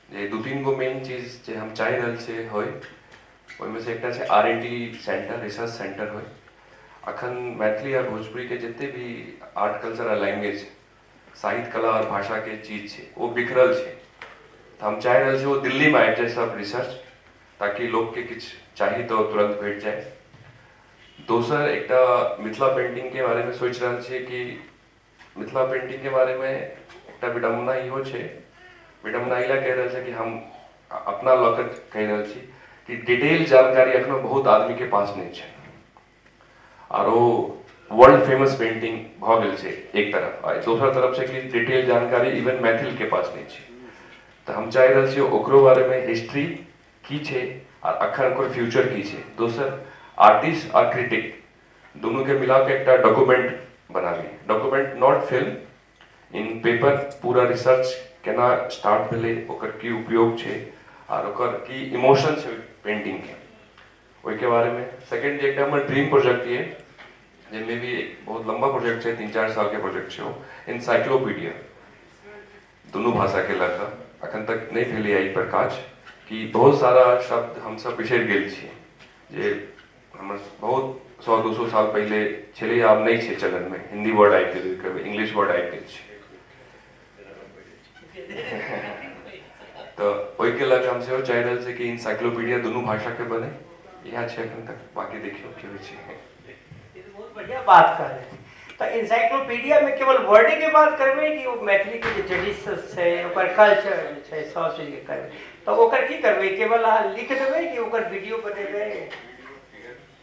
जे दू तीन गो मेन चीज जे हम चाह रहल छे होय ओहिमे से एकटा छै R&D सेंटर रिसर्च सेंटर होय अखन मैथिली और भोजपुरी के जितने भी आर्ट कल्चर और लैंग्वेज साहित्य कला और भाषा के चीज छै वो बिखरल छै तो हम चाह रहे वो दिल्ली में आबि जाए सब रिसर्च ताकि लोग के किछ चाहिए तो तुरंत भेट जाए दोसर एकटा मिथिला पेंटिंग के बारे में सोच रहा छे कि मिथिला पेंटिंग के बारे में एकटा विडम्बना इहो छे विडम्बना इला कह रहा कि हम अपना लॉकर कह रहा छी कि डिटेल जानकारी अखनो बहुत आदमी के पास नहीं छे और वो वर्ल्ड फेमस पेंटिंग भ गेल छे एक तरफ और दोसर तरफ से कि डिटेल जानकारी इवन मैथिल के पास नहीं छे तो हम चाह रहे छे ओकरो बारे में हिस्ट्री की छे और अखन ओकर फ्यूचर की छे दोसर आर्टिस्ट और क्रिटिक दोनों के मिला के एक डॉक्यूमेंट बनाबी document not film in paper पूरा रिसर्च केना स्टार्ट भेले ओकर की उपयोग छे और ओकर की इमोशन छे पेंटिंग के ओई के बारे में सेकंड जे हमर ड्रीम प्रोजेक्ट ये जिनमें भी एक बहुत लंबा प्रोजेक्ट है 3-4 साल के प्रोजेक्ट छे एनसाइक्लोपीडिया दोनों भाषा के लगा अखन तक नहीं भेले आई पर काज कि बहुत सारा शब्द हम सब बिसर गेल छी जे हमर बहुत 100-200 साल पहले छले आब नहीं छे चलन में हिंदी वर्ड आबि गेल इंग्लिश वर्ड आबि गेल छे तो ओई के लग हम से चाह रहल छे कि एनसाइक्लोपीडिया दोनों भाषा के बने यहाँ छै एखन तक, बाकी देखियो की होइ छै। ये तो बहुत बढ़िया बात कर रहे हैं। तो इंसाइक्लोपीडिया में केवल वर्ड के बात करबे कि वो मैथिली के जो ट्रेडिशंस है, ओकर कल्चर है, सब चीज के करबे, तो ओकर की करबे, केवल अहाँ लिख देबे कि ओकर वीडियो बनेबे?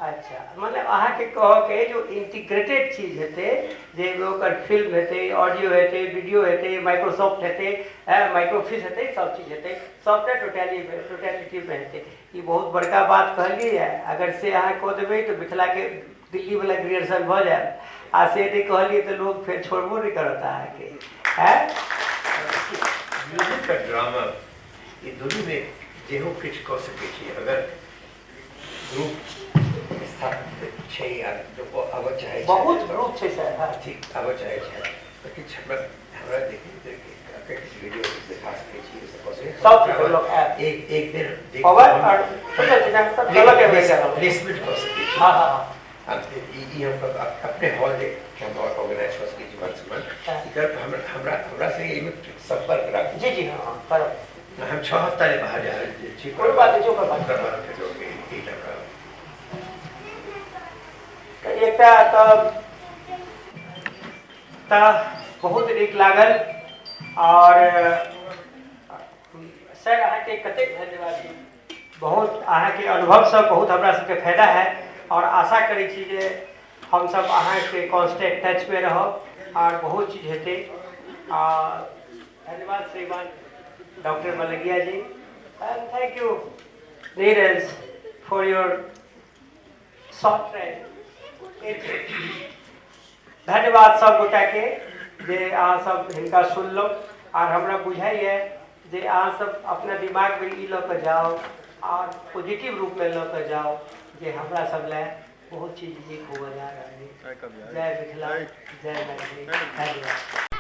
अच्छा, मतलब अहाँ के कह के जो इंटीग्रेटेड चीज हेते, जे ओकर फिल्म हेते, ऑडियो हेते, वीडियो हेते, माइक्रोसॉफ्ट हेते, माइक्रोफिश हेते, सब चीज हेते, सबटा टोटलिटी में हेते। ये बहुत बड़का बात कहलिए है। अगर से अहाँ कह देबे तो मिथिला के दिल्ली वाला रिहर्सल भ जाए, आ से यदि कहलिए तो लोग फिर छोड़बो नहीं करता है के है। म्यूजिक का ड्रामा ये दोनों में जेहो किछ कह सकै छी। अगर ग्रुप स्थापित छै या जो आबऽ चाहे छै, बहुत रूप छै सर। हाँ ठीक आबऽ चाहे छै तो किछ हमरा देखिए किछ वीडियो दिखा सकै छी। सब चीज लोग ऐप एक दिन पवन और सुंदर जी सब अलग है भैया। प्लेसमेंट कर सकै छी। हाँ हाँ हाँ। ई हम अपने हॉल दे हम ऑर्गेनाइज कर सकै छी वर्ष में। इधर हमरा से एमे संपर्क राखू। जी जी हाँ करो। हम 6 हफ्ता ले बाहर जा रहे छी। कोई बात नहीं, जो कर बात करवा के जो के ई लगा एकटा त बहुत नीक लागल। और सर अहाँ के कतेक धन्यवाद जी। बहुत अहाँ के अनुभव से बहुत हमरा सबके फायदा है, और आशा करै छी जे हम सब अहाँ के कांस्टेंट टच में रहब और बहुत चीज हेतै। धन्यवाद श्रीमान doctor Malangia ji, and thank you Neeraj for your short train. धन्यवाद सब गोटा के जे अहाँ सब हिनका सुनलो, और हमरा बुझाइए जे अहाँ सब अपना दिमाग में ई लऽ कऽ जाओ और पॉजिटिव रूप में लऽ कऽ जाओ जे हमरा सब ले बहुत चीज नीक हुआ जा रहा है। जय मिथिला, जय मैथिली। धन्यवाद।